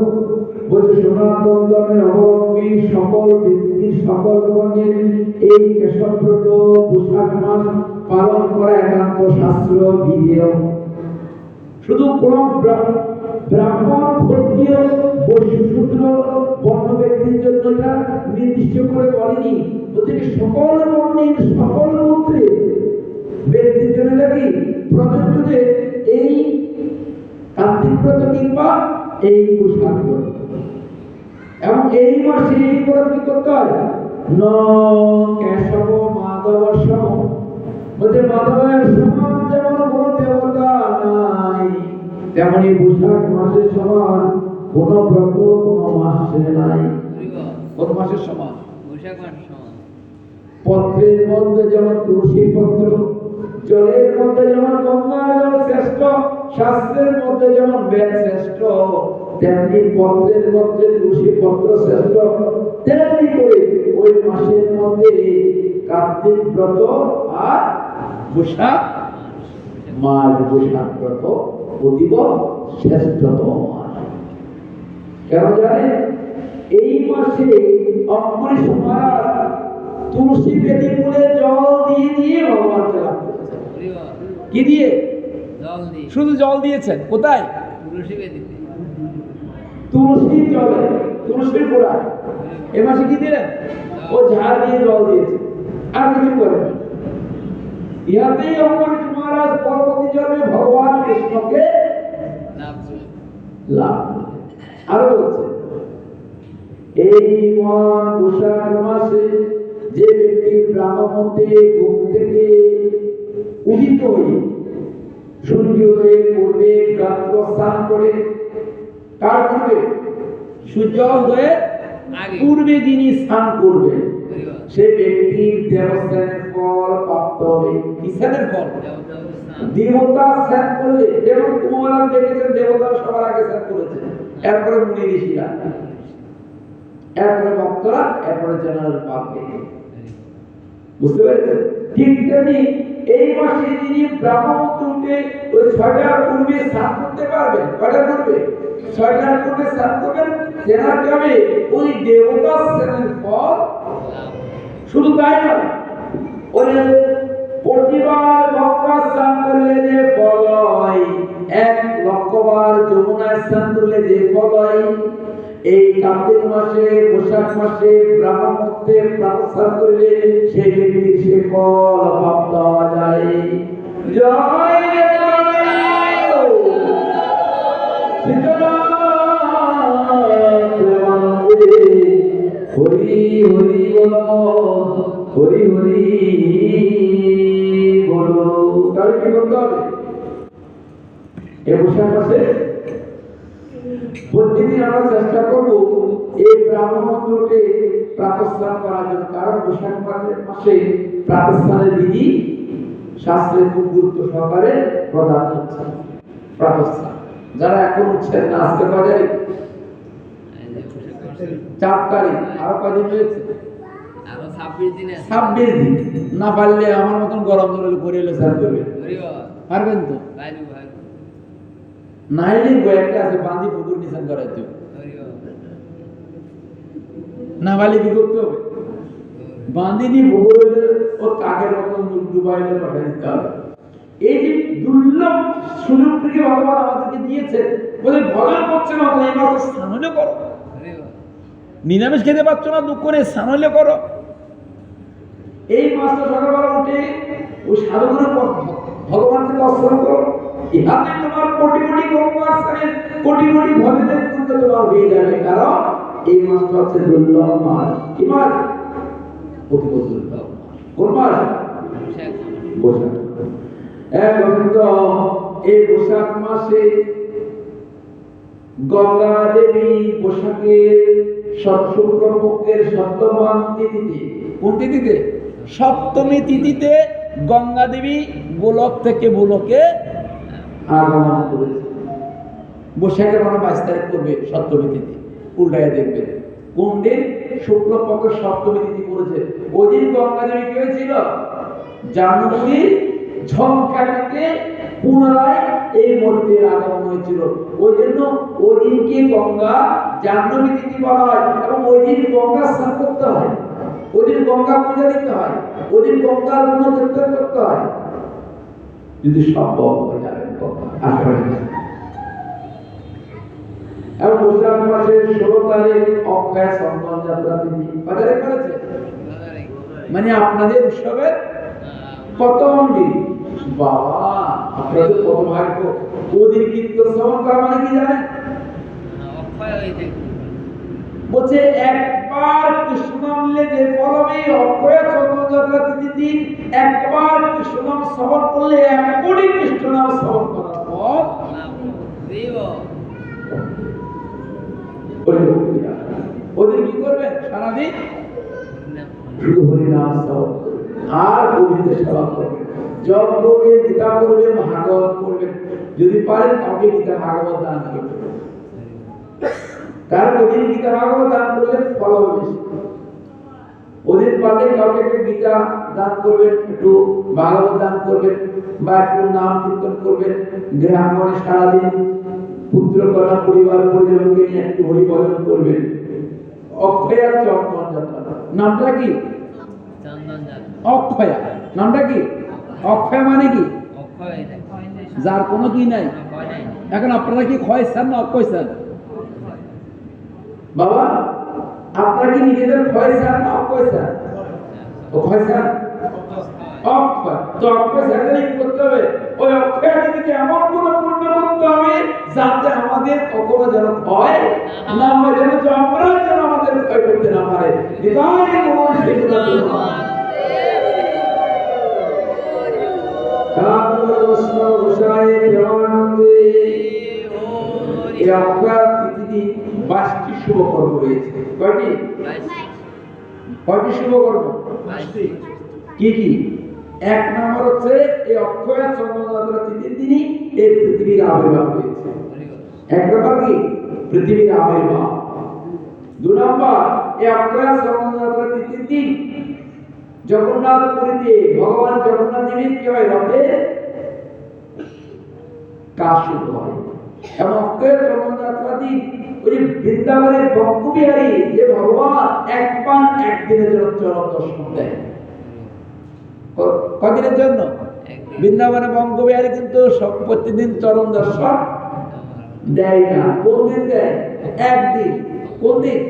বলছে সনাতন ধর্মের অবলম্বী সকল ব্যক্তির, সকল বর্ণের এই কেশবব্রত বৈশাখ মাস পালন করা একান্ত শাস্ত্র বিধেয়। শুধু কোন ব্রাহ্মণ, ক্ষত্রিয়, বৈশ্য, শূদ্র বর্ণ ব্যক্তির জন্য এটা নির্দিষ্ট করে বলেনি। বলছে সকল বর্ণের, সকল গোত্রের ব্যক্তির জন্য নাকি প্রযোজ্য যে এই কার্তিক ব্রত কিংবা এই বৈশাখ ব্রত। এবং এই মাসে এই ব্রত কি করতে হয়? ন কেশব মাধব সম। বলছে মাধবের সমান যেমন কোন দেবতা নাই, তেমনি বৈশাখ মাসের সমান কোন ব্রত কোন মাসে নাই। কোন মাসের সমান? বৈশাখ মাসের সমান। পত্রের মধ্যে যেমন তুলসী পত্র, জলের মধ্যে যেমন গঙ্গা জল শ্রেষ্ঠ, শাস্ত্রের মধ্যে যেমন বেদ শ্রেষ্ঠ, তেমনি পত্রের মধ্যে তুলসী পত্র শ্রেষ্ঠ। তেমনি করে ওই মাসের মধ্যে কার্তিক ব্রত আর বৈশাখ মাস, বৈশাখ ব্রত অতীব শ্রেষ্ঠতম মাস। কেন জানেন? এই মাসে অম্বরীশ মহারাজ তুলসী বেদি মূলে জল দিয়ে দিয়ে ভগবানকে লাভ করেছেন। কি দিয়ে? জল দিয়ে। শুধু জল দিয়েছেন। কোথায়? তুলসী বেদিতে। তুলসী জলে, তুলসীর গোড়ায়। এ মাসে কি দিলেন? ও ঝাড় দিয়ে জল দিয়েছে, আর কিছু করেন। ইহাতেই অম্বরীশ মহারাজ পরবর্তী জন্মে ভগবান কৃষ্ণকে লাভ করলেন। আরো বলছে, এই মহান বৈশাখ মাসে যে ব্যক্তি ব্রাহ্মণতে ঘুম থেকে উদিত হয়ে সূর্যোদয়ের পূর্বে গাত্র স্নান করে, কার পূর্বে? সূর্য উদয়ের পূর্বে যিনি স্নান করবে সে ব্যক্তির দেবস্থানের ফল প্রাপ্ত হবে। কিসের ফল? দেবতা স্নান করলে, যেমন কুমারা দেখেছেন দেবতারা সবার আগে স্নান করেছে, এরপরে মুনি ঋষিরা, এরপরে ভক্তরা, এরপরে জেনারেল পাবলিক। বুঝতে পেরেছেন? ঠিক তেমনি এই মাসে যিনি ব্রাহ্মণতে উঠে ওই ৬টার পূর্বে স্নান করতে পারবেন, কয়টার পূর্বে? ৬টার পূর্বে স্নান করবেন, তেনার কি হবে? ওই দেবতা স্নানের ফল। শুধু তাই নয়, ওই প্রতিবার গঙ্গা স্নান করলে যে ফল হয়, ১,০০,০০০ যমুনায় স্নান করলে যে ফল হয়, এই কার্তিক মাসে, বৈশাখ মাসে ব্রাহ্মণতে প্রার্থনা করলে সেই ব্যক্তির সে ফল প্রাপ্ত হওয়া যায়। জয় হরি হরি বল, হরি হরি বলো। তাহলে কি করতে হবে? এই বৈশাখ মাসে প্রতিদিন আমরা চেষ্টা করব এই ব্রাহ্মণকে প্রাতঃস্নান করার জন্য। কারণ বৈশাখ মাসে প্রাতঃস্নানের বিধি শাস্ত্রে খুব গুরুত্ব সহকারে প্রদান হচ্ছে। প্রাতঃস্নান যারা এখন উঠছেন না, আজকে বাজারে ৪ তারিখ, আরো কয়দিন রয়েছে? আরো ২৬ দিন আছে। ২৬ দিন। না পারলে আমার মতন গরম জলে করে এলে স্নান করবে, পারবেন তো? নাইলে কয়েকটা আছে বাঁধি পুকুর নিশান করাইতে, না পারলে কি করতে হবে? বাঁধিনি পুকুর ও কাকের মতন ডুবাইলে পাঠিয়ে দিতে হবে। এই যে দুর্লভ সুযোগটিকে ভগবান আমাদেরকে দিয়েছে, বলে ভগবান করছে না এই মাত্র স্নান হলে করো। নিরামিষ খেতে পাচ্ছ না, দুঃখ করে স্নান হলে করো। এই মাসটা সকালবেলা উঠে ওই সাধুগুরু ভগবানকে দর্শন করো। ইহাতে তোমার কোটি কোটি গঙ্গা স্নানের, কোটি কোটি ভজনের পুণ্য তোমার হয়ে যাবে। কারণ এই মাসটা হচ্ছে দুর্লভ মাস। কি মাস? অতি দুর্লভ। কোন মাস? বৈশাখ। এই বৈশাখ মাসে গঙ্গা দেবী বৈশাখের শুক্লপক্ষের সপ্তমা তিথিতে, কোন তিথিতে? সপ্তমী তিথিতে গঙ্গা দেবী গোলক থেকে ভূলোকে আগমন করেছে। বৈশাখের ২২ তারিখ করবে সপ্তমী তিথি, উল্টায় দেখবে কোন দিন? শুক্লপক্ষের সপ্তমী তিথি করেছে। ওই দিন গঙ্গা দেবী কি হয়েছিল? জানুয়ারি ঝড়কাটিতে পুনরায় এই মন্দিরে আগমন হয়েছিল। ওই জন্য ওই দিনকে গঙ্গা জাহ্নবী তিথি বলা হয়। এবং ওই দিন গঙ্গা স্নান করতে হয়, ওই দিন গঙ্গা পূজা দিতে হয়, ওই দিন গঙ্গার পুনর্কীর্তন করতে হয়। যদি সম্ভব হয়ে যাবে এবং বৈশাখ মাসের ১৬ তারিখ অক্ষয় সন্তান যাত্রা তিথি বাজারে করেছে। মানে আপনাদের উৎসবের প্রথম দিন। বাবা, আপনাদের কত ভাগ্য! ওদের কীর্তন শ্রবণ করা মানে কি জানেন? বলছে একবার কৃষ্ণ নামলে যে ফল হবে, অক্ষয় চন্দ্রযাত্রা তিথি দিন একবার কৃষ্ণ নাম শ্রবণ করলে ১ কোটি কৃষ্ণ নাম শ্রবণ করার পর ওদের কি করবেন? সারাদিন শুধু হরিনাম শ্রবণ আর গোবিন্দের সেবা করবেন, জপ করবেন, গীতা করবেন, ভাগবত করবেন। যদি পারেন কাউকে গীতা ভাগবত দান করবেন, কারণ ওদিন গীতা ভাগবত দান করলে ফল বেশি। ওদিন পারলে কাউকে গীতা দান করবেন, একটু ভাগবত দান করবেন, বা একটু নাম কীর্তন করবেন, গ্রামগণে সারাদিন পুত্র কন্যা পরিবার পরিজনকে নিয়ে একটু হরিভজন করবেন। অক্ষয়া চন্দন যাত্রা নামটা কি? অক্ষয়া নামটা কি? অক্ষয় মানে কি? যার কোনো কি নাই। এখন আপনারা কি ক্ষয় চান না অক্ষয় চান? বাবা আপনারা কি নিজেদের ক্ষয় চান না অক্ষয় চান? অক্ষয় চান। অক্ষয় তো অক্ষয় চাকরি করতে হবে। ওই অক্ষয় থেকে এমন কোন পূর্ণ করতে হবে যাতে আমাদের কখনো যেন ক্ষয় না হয়, যেন আমরা যেন আমাদের ক্ষয় করতে না পারে। হৃদয় কোন সেটা পাঁচটি শুভকর্ম রয়েছে। কয়টি? কয়টি শুভকর্ম? কি কি? এক নম্বর হচ্ছে এই অক্ষয় চন্দ্রযাত্রা তিথির দিনই এই পৃথিবীর আবির্ভাব হয়েছে। এক নম্বর কি? পৃথিবীর আবির্ভাব। দুই নম্বর এই অক্ষয় চন্দ্রযাত্রা তিথির দিন জগন্নাথ পুরীতে ভগবান জগন্নাথ দেবের কি হয়? রথে কাজ শুরু হয়। এবং অক্ষয় চন্দ্রযাত্রা দিন ওই বৃন্দাবনের বঙ্গবিহারী যে ভগবান একবার একদিনের জন্য চরণ দর্শন দেয়। কদিনের জন্য? বৃন্দাবনে বঙ্গবিহারী কিন্তু প্রতিদিন চরণ দর্শন দেয় না। কোন দিন দেয়? একদিন। কোন দিন?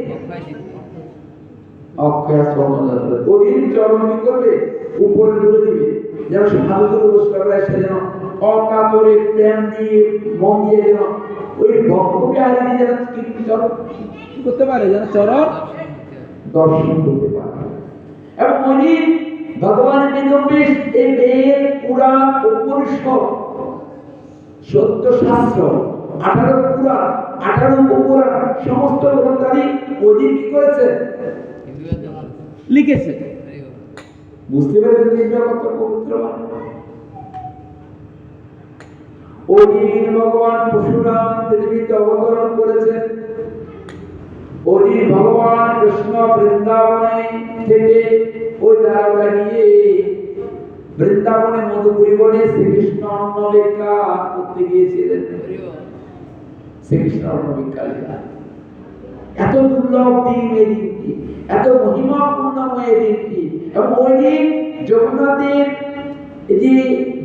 অক্ষয় চন্দ্রযাত্রা। ওদিন চরণ কি করবে? উপরে তুলে দিবে, যেন সাধুগুরু বৈষ্ণবরা এসে যেন অকাতরে প্রেম দিয়ে মন দিয়ে যেন ওই ভক্তবিহারী যেন কি করতে পারে, যেন চরণ দর্শন করতে পারে। এবং উনি ভগবান বেদব্যাস এই বেদ পুরাণ উপনিষদ সত্য শাস্ত্র 18 পুরাণ 18 উপপুরাণ সমস্ত গ্রন্থাদি ওদিন কি করেছে? লিখেছে। বুঝতে পেরেছেন নিজের কত পবিত্র? ওদিন ভগবান পরশুরাম পৃথিবীতে অবতরণ করেছেন। ওদিন ভগবান কৃষ্ণ বৃন্দাবনে থেকে ওই দ্বারকা গিয়ে বৃন্দাবনে মধুপুরী বনে শ্রীকৃষ্ণ অন্নভিক্ষা করতে গিয়েছিলেন। শ্রীকৃষ্ণ অন্নভিক্ষা এত দুর্লভ দিন এই দিনটি, এত মহিমাপূর্ণময় এই দিনটি। এবং ওই দিন জগন্নাথের এই যে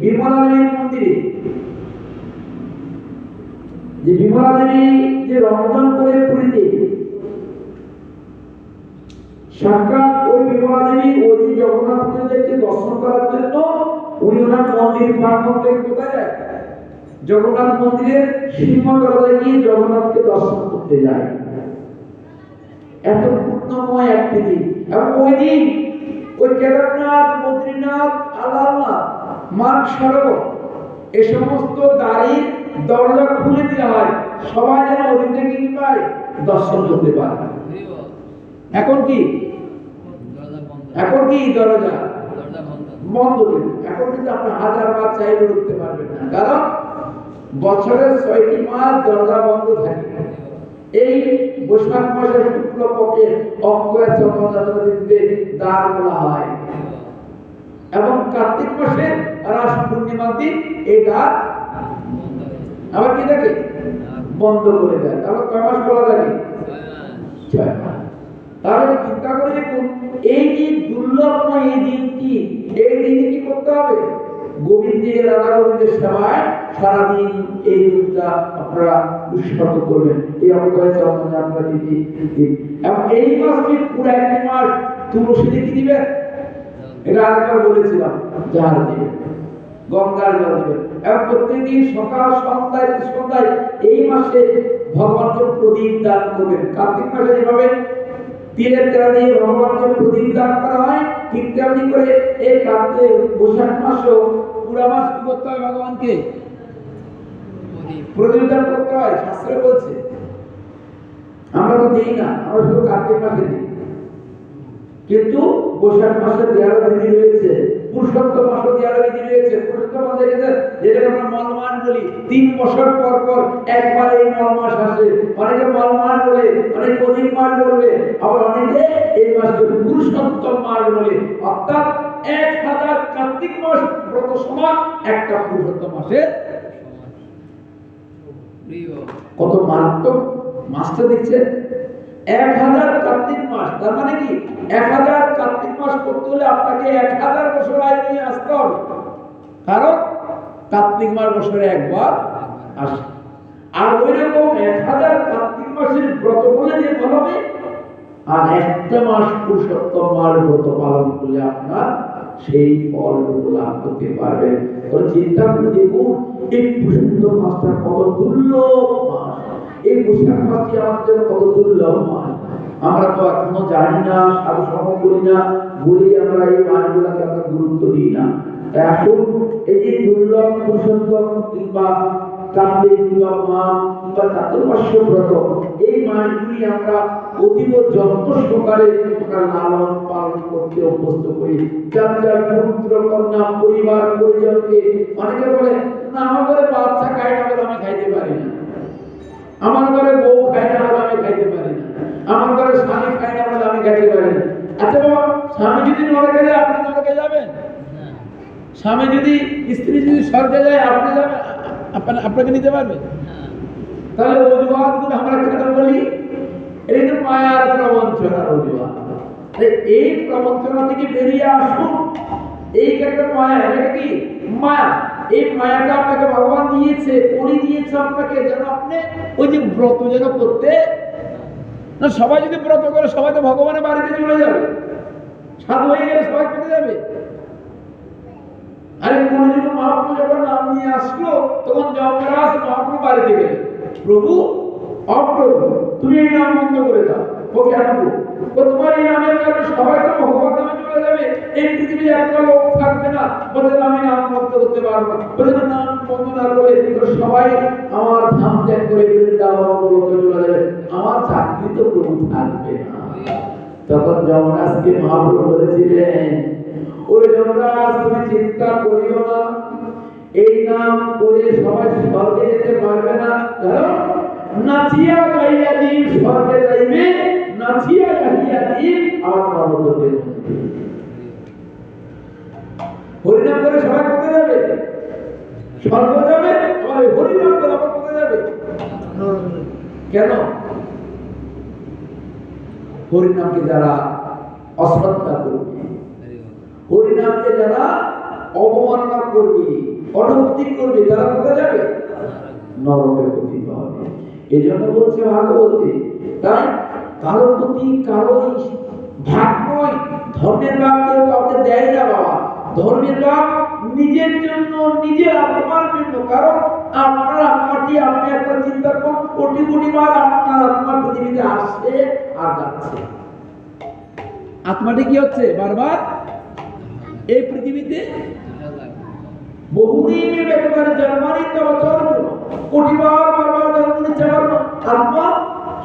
বিমলা দেবীর মন্দিরে যে বিমলা দেবী যে রমজান করে পুরীতে সাক্ষাৎ ওই বিমলা দেবী ওই দিন জগন্নাথকে দর্শন করার জন্য উনি ওনার মন্দির প্রাঙ্গণ থেকে কোথায় যায়? জগন্নাথ মন্দিরের সিংহ দরজায় গিয়ে জগন্নাথকে দর্শন করতে যায়। এত পূর্ণময় একটি দিন। এবং ওই দিন ওই কেদারনাথ, বদ্রীনাথ, আলারনাথ, মানসরোবর এ সমস্ত দ্বারের দরজা খুলে দেওয়া হয়, সবাই যেন ওই দিন থেকে কি পায়? দর্শন করতে পারে। এখন কি? এখন কি দরজা বন্ধ। এখন কিন্তু আপনি 1000 বার চাইলে ঢুকতে পারবেন না, কারণ বছরের 6টি মাস দরজা বন্ধ থাকে। এই বৈশাখ মাসের শুক্লপক্ষের অক্ষয় চন্দ্রযাত্রা তিথিতে দ্বার খোলা হয় এবং কার্তিক মাসে রাস পূর্ণিমার দিন এই দ্বার আবার কি থাকে? বন্ধ করে দেয়। তাহলে কয় মাস খোলা থাকে? 6 মাস। তাহলে চিন্তা করে দেখুন এই যে দুর্লভময় এই দিনটি, এই দিনে কি করতে হবে? গোবিন্দের রাধা গোবিন্দের সেবায় সারাদিন এই দিনটা আপনারা উৎসর্গ করবেন। এই অক্ষয় চন্দ্রযাত্রা তিথি। এবং এই মাসটি পুরো একটি মাস তুলসীতে কি দিবেন? এটা আরেকবার বলেছিলাম, জাহাজ দিবেন, গঙ্গার জল দিবেন। এবং প্রত্যেকদিন সকাল সন্ধ্যায় এই মাসে ভগবানকে প্রদীপ দান করবেন। কার্তিক মাসে যেভাবে তিলের তেল দিয়ে ভগবানকে প্রদীপ দান করা হয়, ঠিক তেমনি করে এই কার্তিক বৈশাখ মাসেও পুরা মাস কি করতে হয়? ভগবানকে প্রদীপ দান করতে হয়। শাস্ত্রে বলছে। আমরা তো দিই না, আমরা শুধু কার্তিক মাসে দিই। কিন্তু বৈশাখ মাসে দেওয়ার বিধি রয়েছে, পুরুষোত্তম মাসে দেওয়ার বিধি রয়েছে। পুরুষোত্তম মাস দেখেছেন, যেটাকে আমরা মল মাস বলি। 3 বছর পর পর একবার এই মল মাস আসে। অনেকে মল মাস বলে, অনেকে অধিক মাস বলবে, আবার অনেকে এই মাসকে পুরুষোত্তম মাস বলে। অর্থাৎ 1000 কার্তিক মাস ব্রত সমান একটা পুরুষোত্তম মাসের। কত মারাত্মক মাসটা দেখছে, 1000 কার্তিক মাস। তার মানে কি 1000 কার্তিক মাস করতে হলে আপনাকে 1000 বছর আগে নিয়ে আসতে হবে, কারণ কার্তিক মাস বছরে একবার আসে। আর ওই রকম 1000 কার্তিক মাসের ব্রত বলে যে হবে, আর একটা মাস পুরুষোত্তম মাস ব্রত পালন করলে আপনার সেই ফল লাভ করতে পারবেন। তো চিন্তা করে দেখুন এই পুরুষোত্তম মাসটা কত দুর্লভ মাস, এই বৈশাখ মাসটি আমাদের জন্য কত দুর্লভ মাস। আমরা তো এখনো জানি না, সাধু করি না, বলি আমরা এই মাসগুলোকে আমরা গুরুত্ব দিই না। তাই আসুন এই যে দুর্লভ পুরুষোত্তম কিংবা কার্তিক কিংবা মাঘ কিংবা চাতুর্মাস্য ব্রত, এই মাসগুলি আমরা অতীব যত্ন সহকারে লালন পালন করতে অভ্যস্ত করি। যার যার পুত্র কন্যা পরিবার পরিজনকে, অনেকে বলে না আমার ঘরে বাচ্চা খায় না বলে আমি খাইতে পারি না, আমার ঘরে বউ খায় না বলে আমি খাইতে পারি না, আমার ঘরে স্বামী খায় না বলে আমি খাইতে পারি না। আচ্ছা বাবা, স্বামী যদি নরকে যায় আপনি নরকে যাবেন? স্বামী যদি, স্ত্রী যদি স্বর্গে যায় আপনি যাবেন, আপনাকে নিতে পারবে? তাহলে অজুহাতগুলো আমরা কেন বলি? এই তো মায়ার প্রবঞ্চনার অজুহাত। এই প্রবঞ্চনা থেকে বেরিয়ে আসুন। এই একটা মায়া, এটা কি মায়া? এই মায়াটা আপনাকে ভগবান দিয়েছে, পরি দিয়েছে আপনাকে, যেন আপনি ওই যে ব্রত যেন করতে না। সবাই যদি ব্রত করে সবাই তো ভগবানের বাড়িতে চলে যাবে, সাধু হয়ে গেলে সবাই কোথায় যাবে? আরে কোনদিন মহাপ্রভু যখন নাম নিয়ে আসলো তখন যমরাজ মহাপ্রভু বাড়িতে গেলেন, প্রভু অপ্রভু তুমি এই নাম বন্ধ করে দাও। ও কেন গো? ও তোমার এই নামের কারণে সবাই তো ভগবান নামে চলে যাবে, এই পৃথিবীতে একটা লোক থাকবে না বলে আমি নাম বন্ধ করতে পারবো না। বলে নাম বন্ধ না করে সবাই আমার ধাম ত্যাগ করে বৃন্দাবন গোলকে চলে যাবে, আমার চাকরি তো প্রভু থাকবে না। তখন যমরাজকে মহাপ্রভু বলেছিলেন, ওই যমরাজ তুমি চিন্তা করিও না, এই নাম করে সবাই স্বর্গে যেতে পারবে না, কারণ নাচিয়া গাইয়া দিন স্বর্গে যাইবে, নাচিয়া গাইয়া দিন আমার নরকে। হরিনাম করে সবাই কোথায় যাবে? স্বর্গ যাবে। আর হরিনাম করে আবার কোথায় যাবে? কেন? হরিনামকে যারা অশ্রদ্ধা করবে, হরিনামকে যারা অবমাননা করবে, অনৈতিক করবে, তারা কোথায় যাবে? নরকে পতিত হবে। এই জন্য বলছে ভাগবতে, তাই কারোর প্রতি কারোই ভাগ নয়, ধর্মের ভাগ কেউ কাউকে দেয় না বাবা। ধর্মের ভাগ নিজের জন্য, নিজের আত্মার জন্য। কারণ আপনার আত্মাটি, আপনি একটা চিন্তা করুন, কোটি কোটি বার আপনার আত্মা পৃথিবীতে আসছে আর যাচ্ছে। আত্মাটি কি হচ্ছে? বারবার এই পৃথিবীতে বহুদিনের ব্যাপারে জার্মানি কোটিবার বারবার জন্ম নিচ্ছে আত্মা,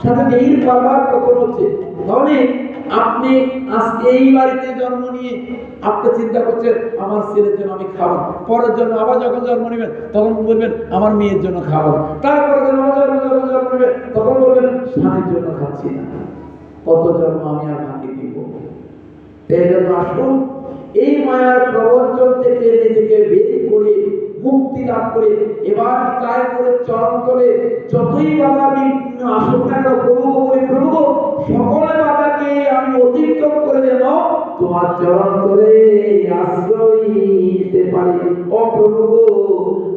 সাথে এই বারবার কখন হচ্ছে। তাহলে আপনি আজকে এই বাড়িতে জন্ম নিয়ে আপনি চিন্তা করছেন আমার ছেলের জন্য আমি খাবো, পরের জন্য আবার যখন জন্ম নেবেন তখন বলবেন আমার মেয়ের জন্য খাবো, তারপরে জন্ম নেবেন তখন বলবেন স্বামীর জন্য খাচ্ছি না, কত জন্ম আমি আর মাকে দিব। এই জন্য আসুন এই মায়ার প্রবঞ্চন থেকে নিজেকে বের করে মুক্তি লাভ করে এবার তাই করে চরণ করে যতই বাধা বিঘ্ন আসুক না কেন, প্রভু বলে প্রভু সকল বাধাকে আমি অতিক্রম করে যেন তোমার চরণ করে আশ্রয় নিতে পারি। ও প্রভু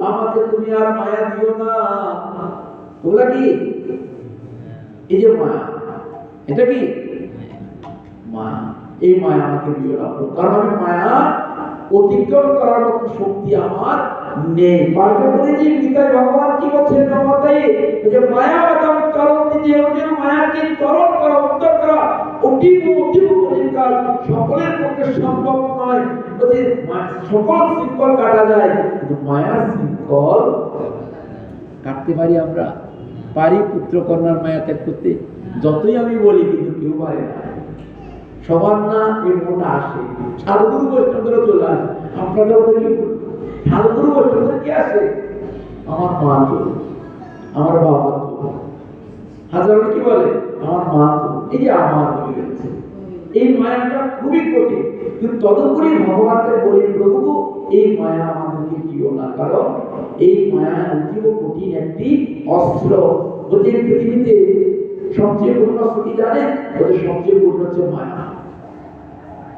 আমাকে তুমি আর মায়া দিও না। ওগুলা কি? এই যে মায়া, এটা কি মায়া? এই মায়া আমাকে দিও না, কারণ আমি মায়া অতিক্রম করার মতো শক্তি আমার নেই। পারবে বলে যে গীতায় ভগবান কি বলছেন নবতায়ে, যে মায়া বাদাম করন্তি, যে ওই মায়াকে তরণ করা, উত্তর করা অতীব কঠিন কাজ, সকলের পক্ষে সম্ভব নয়। বলে সকল শৃঙ্খল কাটা যায়, কিন্তু মায়ার শৃঙ্খল কাটতে পারি আমরা? পারি পুত্র কন্যার মায়া ত্যাগ করতে? যতই আমি বলি কিন্তু কেউ পারে না। সবার না এই মনটা আসে, সাধুগুরু বৈষ্ণবদেরও চলে আসে। আপনারা কি সাধুগুরু বৈষ্ণবদের কি আসে? আমার মা তো, আমার বাবা তো, হাজার কি বলে আমার মা তো, এই যে আমার বলে গেছে। এই মায়াটা খুবই কঠিন, কিন্তু তদুপরি ভগবানকে বলি প্রভু এই মায়া আমাদেরকে দিও না, কারণ এই মায়া অতীব কঠিন একটি অস্ত্র। ওদের পৃথিবীতে সবচেয়ে বড় অস্ত্র কি জানেন? ওদের সবচেয়ে বড় হচ্ছে মায়া,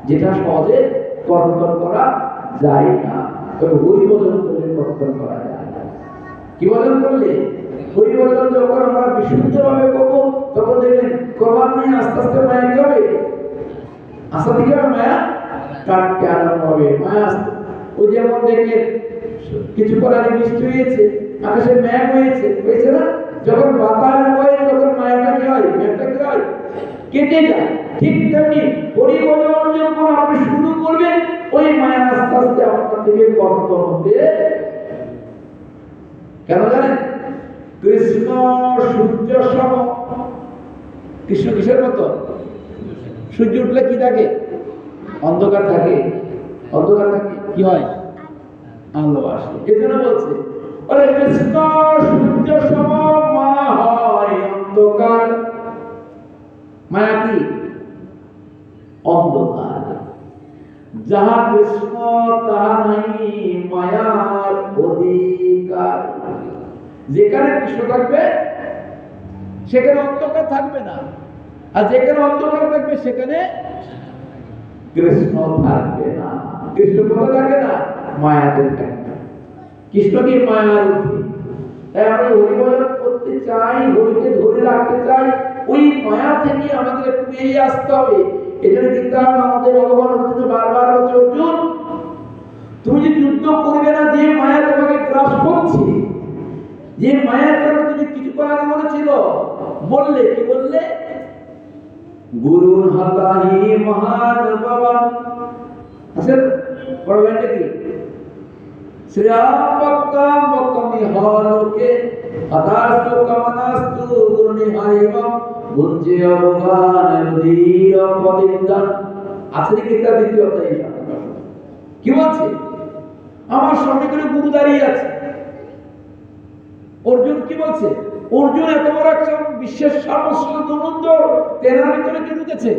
যেটা সহজে কর্তন করা যায় না, তবে হরিভজন করলে কর্তন করা যায়। কি ভজন করলে? হরিভজন যখন আমরা বিশুদ্ধভাবে করবো তখন দেখবেন ক্রমান্বয়ে আস্তে আস্তে মায়া কি হবে? আস্তে কি হবে? মায়া কাটতে আরম্ভ হবে। মায়া ওই যেমন দেখে কিছু আগে বৃষ্টি হয়েছে, আকাশে মেঘ হয়েছে, হয়েছে না? যখন বাতাস হয় তখন মায়াটা কি হয়? মেঘটা কি হয়? কেটে যায়। ঠিক তেমনি হরিভজন যখন আপনি শুরু করবেন ওই মায়া আস্তে আস্তে আপনার থেকে কর্তন হতে। কেন জানেন? কৃষ্ণ সূর্য সম। কৃষ্ণ কিসের মতো? সূর্য উঠলে কি থাকে? অন্ধকার থাকে। অন্ধকার থাকে কি হয়? আলো আসে। এজন্য বলছে আরে কৃষ্ণ সূর্য সম মা হয় অন্ধকার। মায়া কি? অন্ধকার। যাহা কৃষ্ণ তাহা নাই মায়ার অধিকার। যেখানে কৃষ্ণ থাকবে সেখানে অন্ধকার থাকবে না, আর যেখানে অন্ধকার থাকবে সেখানে কৃষ্ণ থাকবে না। কৃষ্ণ কোথায় থাকে না? মায়াতে থাকে না। কৃষ্ণ কি মায়ার ঊর্ধ্বে। তাই আমরা হরিভজন করতে চাই, হরিকে ধরে রাখতে চাই, ওই মায়া থেকে আমাদের একটু বেরিয়ে আসতে হবে। এজন্য গীতা আমাদের ভগবান অর্জুনকে বারবার বলছে, অর্জুন তুমি যে যুদ্ধ করবে না, যে মায়া তোমাকে গ্রাস করছে, যে মায়ার কারণে তুমি কিছু আগে বলেছিল, বললে কি বললে? গুরুর হাতাহি মহান বাবা। আচ্ছা পড়বেনটা কি? শ্রেয়াপক্কাম বক্কামি হলোকে হতাস্তু কামনাস্তু গুণিহারিমম গুঞ্জে অবগান রুধির পদিন্দান। আছে কি তার দ্বিতীয় অধ্যায়? কি বলছে? আমার সামনে করে গুরু দাঁড়িয়ে আছে। অর্জুন কি বলছে? অর্জুন এত বড় একজন বিশ্বের সর্বশ্রেষ্ঠ ধনুর্ধর, তেনার ভিতরে কি ঢুকেছে?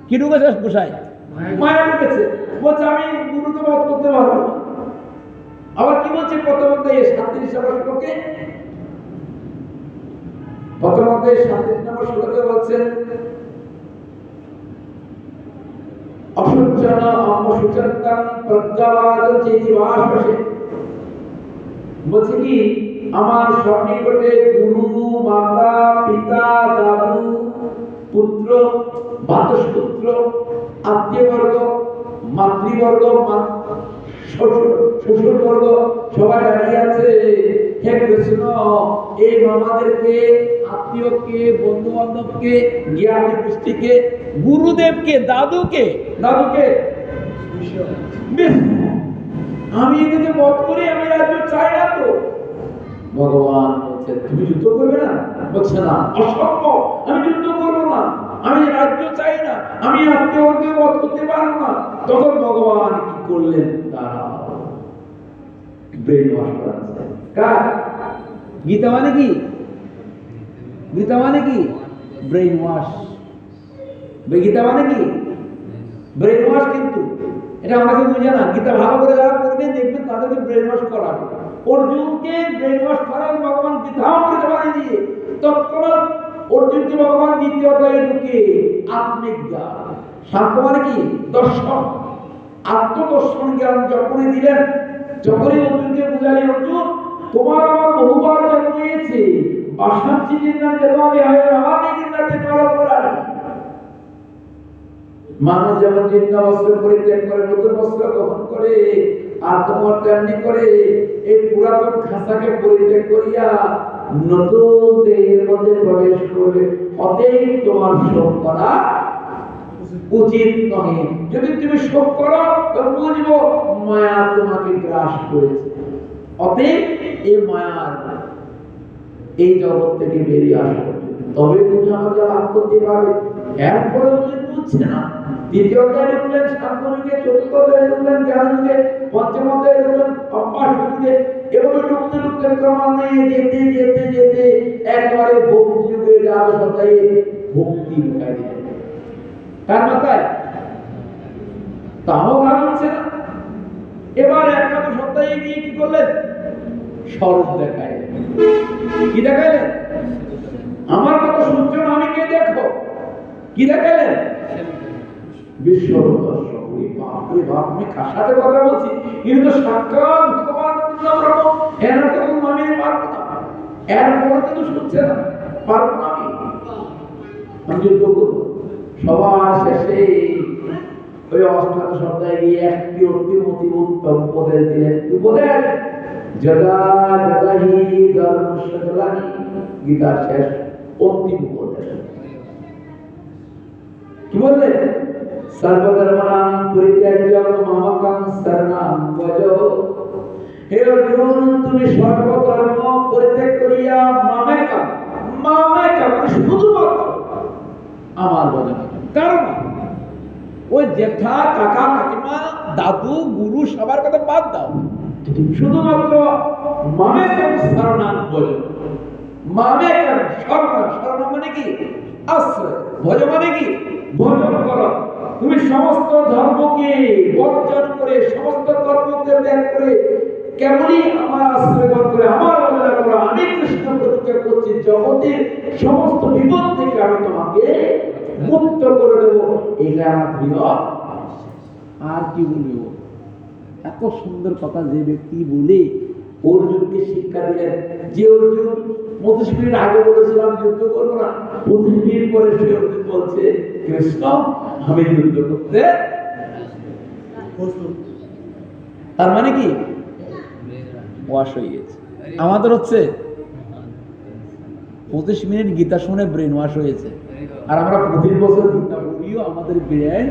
কি ঢুকেছে? গোসাই মায়া ঢুকেছে। বলছে আমি গুরুকে বধ করতে পারবো না। আবার কি বলছে? প্রথম অধ্যায়ে 37 নম্বর শ্লোকে, প্রথম অধ্যায়ে 37 নম্বর শ্লোকে বলছেন অসুচন অমসুচন্তাং প্রজ্ঞাবাদ চেতিবাসে। বলছে কি আমার সন্নিকটে গুরু, মাতা, পিতা, দাদু, পুত্র, ভ্রাতুষ্পুত্র, আত্মীয়বর্গ, মাতৃবর্গ, শ্বশুরবর্গ সবাই দাঁড়িয়ে আছে। হে কৃষ্ণ, এই মামাদেরকে, আত্মীয়কে, বন্ধু বান্ধবকে, জ্ঞানী গোষ্ঠীকে, গুরুদেবকে, দাদুকে আমি এদেরকে বধ করি, আমি রাজ্য চাই না তো। ভগবান বলছে তুমি যুদ্ধ করবে না? বলছে না, অসম্ভব, আমি যুদ্ধ করবো না, আমি রাজ্য চাই না, আমি আত্মীয়কে বধ করতে পারবো না। তখন ভগবান কি করলেন? তারা ব্রেন ওয়াশ করাচ্ছে। কার? গীতা মানে কি? গীতা মানে কি? Brain wash. গীতা মানে কি? Brain wash. কিন্তু এটা আমাকে বুঝে না। গীতা ভালো করে যারা পড়বেন দেখবেন তাদেরকে ব্রেন ওয়াশ করা। অর্জুনকে ব্রেন ওয়াশ করার ভগবান গীতা আমাকে বানিয়ে দিয়ে তৎক্ষণাৎ অর্জুনকে ভগবান দ্বিতীয় অধ্যায়ে ঢুকে আত্মিক জ্ঞান, সাংখ্য মানে কি? দর্শন, আত্মদর্শন জ্ঞান যখনই দিলেন, যখনই অর্জুনকে বুঝালেন অর্জুন তোমার আমার বহুবার জন্ম হয়েছে, বাসাচ্ছি জিন্নার যেন আমি হয় না, আমি জিন্নাতে করা করার। মানুষ যেমন জিন্না বস্ত্র পরিত্যাগ করে নতুন বস্ত্র গ্রহণ করে, আর তোমার তেমনি করে এই পুরাতন খাঁচাকে পরিত্যাগ করিয়া নতুন দেহের মধ্যে প্রবেশ করবে। অতএব তোমার শোক করা উচিত নহে। যদি তুমি শোক করো তবে বুঝবো মায়া তোমাকে গ্রাস করেছে। অতএব এই মায়ার এই জগৎ থেকে বেরিয়ে আসো, তবে তুমি আমাকে লাভ করতে পারবে। এরপরে তুমি বুঝছে না। দ্বিতীয় অধ্যায়ে ঢুকলেন সাংখ্যযুগে, চতুর্থ অধ্যায়ে ঢুকলেন জ্ঞানযুগে, পঞ্চম অধ্যায়ে ঢুকলেন অভ্যাসযুগে, এভাবে ঢুকতে ঢুকতে ক্রমান্বয়ে যেতে যেতে যেতে একবারে ভক্তি যুগে যাওয়ার সত্ত্বে ভক্তি ঢুকাই দিলেন। তার মাথায় তাও ভাব হচ্ছে না। এবার একাদশ অধ্যায়ে গিয়ে কি করলেন? স্বরূপ দেখাইলেন। কি দেখাইলেন? আমার কথা শুনছো না, আমি কে দেখো। কি দেখাইলেন? বিশ্বদর্শন। ওই বাপ রে বাপ, আমি কার সাথে কথা বলছি? কিন্তু সাক্ষাৎ ভগবান পূর্ণব্রহ্ম। এর তো আমি পারবো না, এর পরে তো শুনছে না, পারবো না আমি যুদ্ধ করবো। সবার শেষে ওই অষ্টাদশ অধ্যায়ে গিয়ে একটি অতি উত্তম উপদেশ দিলেন। উপদেশ যদা যদা হি ধর্মস্য গ্লানি। গীতার শেষ অন্তিম উপদেশ কি বললেন? সর্বধর্মানাং পরিত্যাজ্য মামকং শরণং ভজ। হে অর্জুন, তুমি সর্বধর্ম পরিত্যাগ করিয়া মামেকং, মামেকং মানে শুধুমাত্র আমার ভজন। কারণ ওই জেঠা, কাকা, কাকিমা, দাদু, গুরু সবার কথা বাদ দাও, শুধুমাত্র মামেকং শরণং ভজ। মামেকং শরণং, শরণং মানে কি? আশ্রয়। ভজ মানে কি? ভজন করো। তুমি সমস্ত ধর্মকে বর্জন করে, সমস্ত কর্মকে ত্যাগ করে কেবলই আমার আশ্রয় গ্রহণ করে আমার বন্দনা করো। আমি কৃষ্ণ প্রতিজ্ঞা করছি, জগতের সমস্ত বিপদ থেকে আমি তোমাকে মুক্ত করে দেব। এটা আমার প্রিয়। আর কি বলবো? এত সুন্দর কথা যে ব্যক্তি বলে অর্জুনকে শিক্ষা দিলেন। যে অর্জুন 25 মিনিট আগে বলেছিলাম যুদ্ধ করবো না, 25 মিনিট পরে সে অর্জুন বলছে কৃষ্ণ আমি যুদ্ধ করতে প্রস্তুত। তার মানে কি? ওয়াশ হয়ে গেছে। আমাদের হচ্ছে 25 মিনিট গীতা শুনে ব্রেন ওয়াশ হয়েছে, আর আমরা 25 বছর গীতা পড়িও আমাদের ব্রেন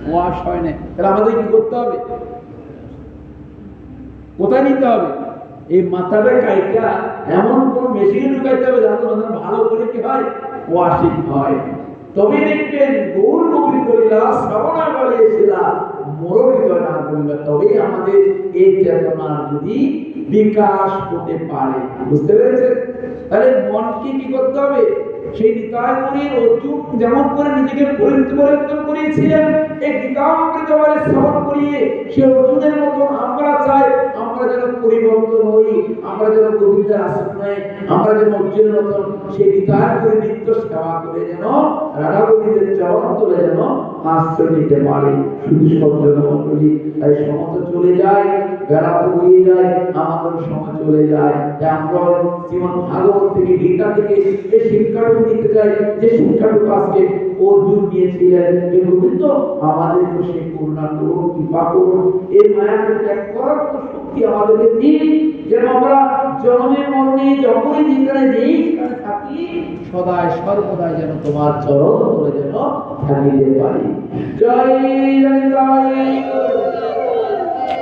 ওয়াশ হয় না। তাহলে আমাদের কি করতে হবে? কোথায় নিতে হবে? এই মাথাটা কাইটা এমন কোন মেশিনে ঢুকাইতে হবে যাতে ভালো করে কি হয়? ওয়াশিং হয়। তবে দেখবেন গৌর গোবিন্দ লীলা শ্রবণা বলেছিলা মোর হৃদয় না করিলা, তবেই আমাদের এই চেতনার যদি বিকাশ হতে পারে। বুঝতে পেরেছেন? তাহলে মনকে কি করতে হবে? সেই নিতাই মুনির অর্জুন যেমন করে নিজেকে পরিবর্তন করিয়েছিলেন, এই গীতামৃত বলে শ্রবণ করিয়ে সে অর্জুনের মতন আমরা চাই আমরা যেন পরিবর্তন হই, আমরা যেন গোবিন্দের আশ্রয়, আমরা যেন অর্জুনের মতন সেই নিতাই করে নিত্য সেবা করে যেন রাধা গোবিন্দের চরণ তলে যেন আশ্রয় নিতে পারি। শুধু সজ্জনমণ্ডলী তাই সময় চলে যায়, বেড়া তো হয়ে যায়, আমাদের সময় চলে যায়। তাই আমরা শ্রীমদ্ ভাগবত থেকে, গীতা থেকে এই শিক্ষাটুকু নিতে চাই, যে শিক্ষাটুকু আজকে অর্জুন নিয়েছিলেন। এই গোবিন্দ আমাদেরকে সেই করুণা করুন, কৃপা করুন, এই মায়াকে ত্যাগ করার মতো শক্তি আমাদেরকে দিন, যেন আমরা জন্মে মরণে যখনই যেখানে যেই সেখানে থাকি সদায় সর্বদাই যেন তোমার চরণ ধরে যেন থাকিতে পারি। জয় জয় জয়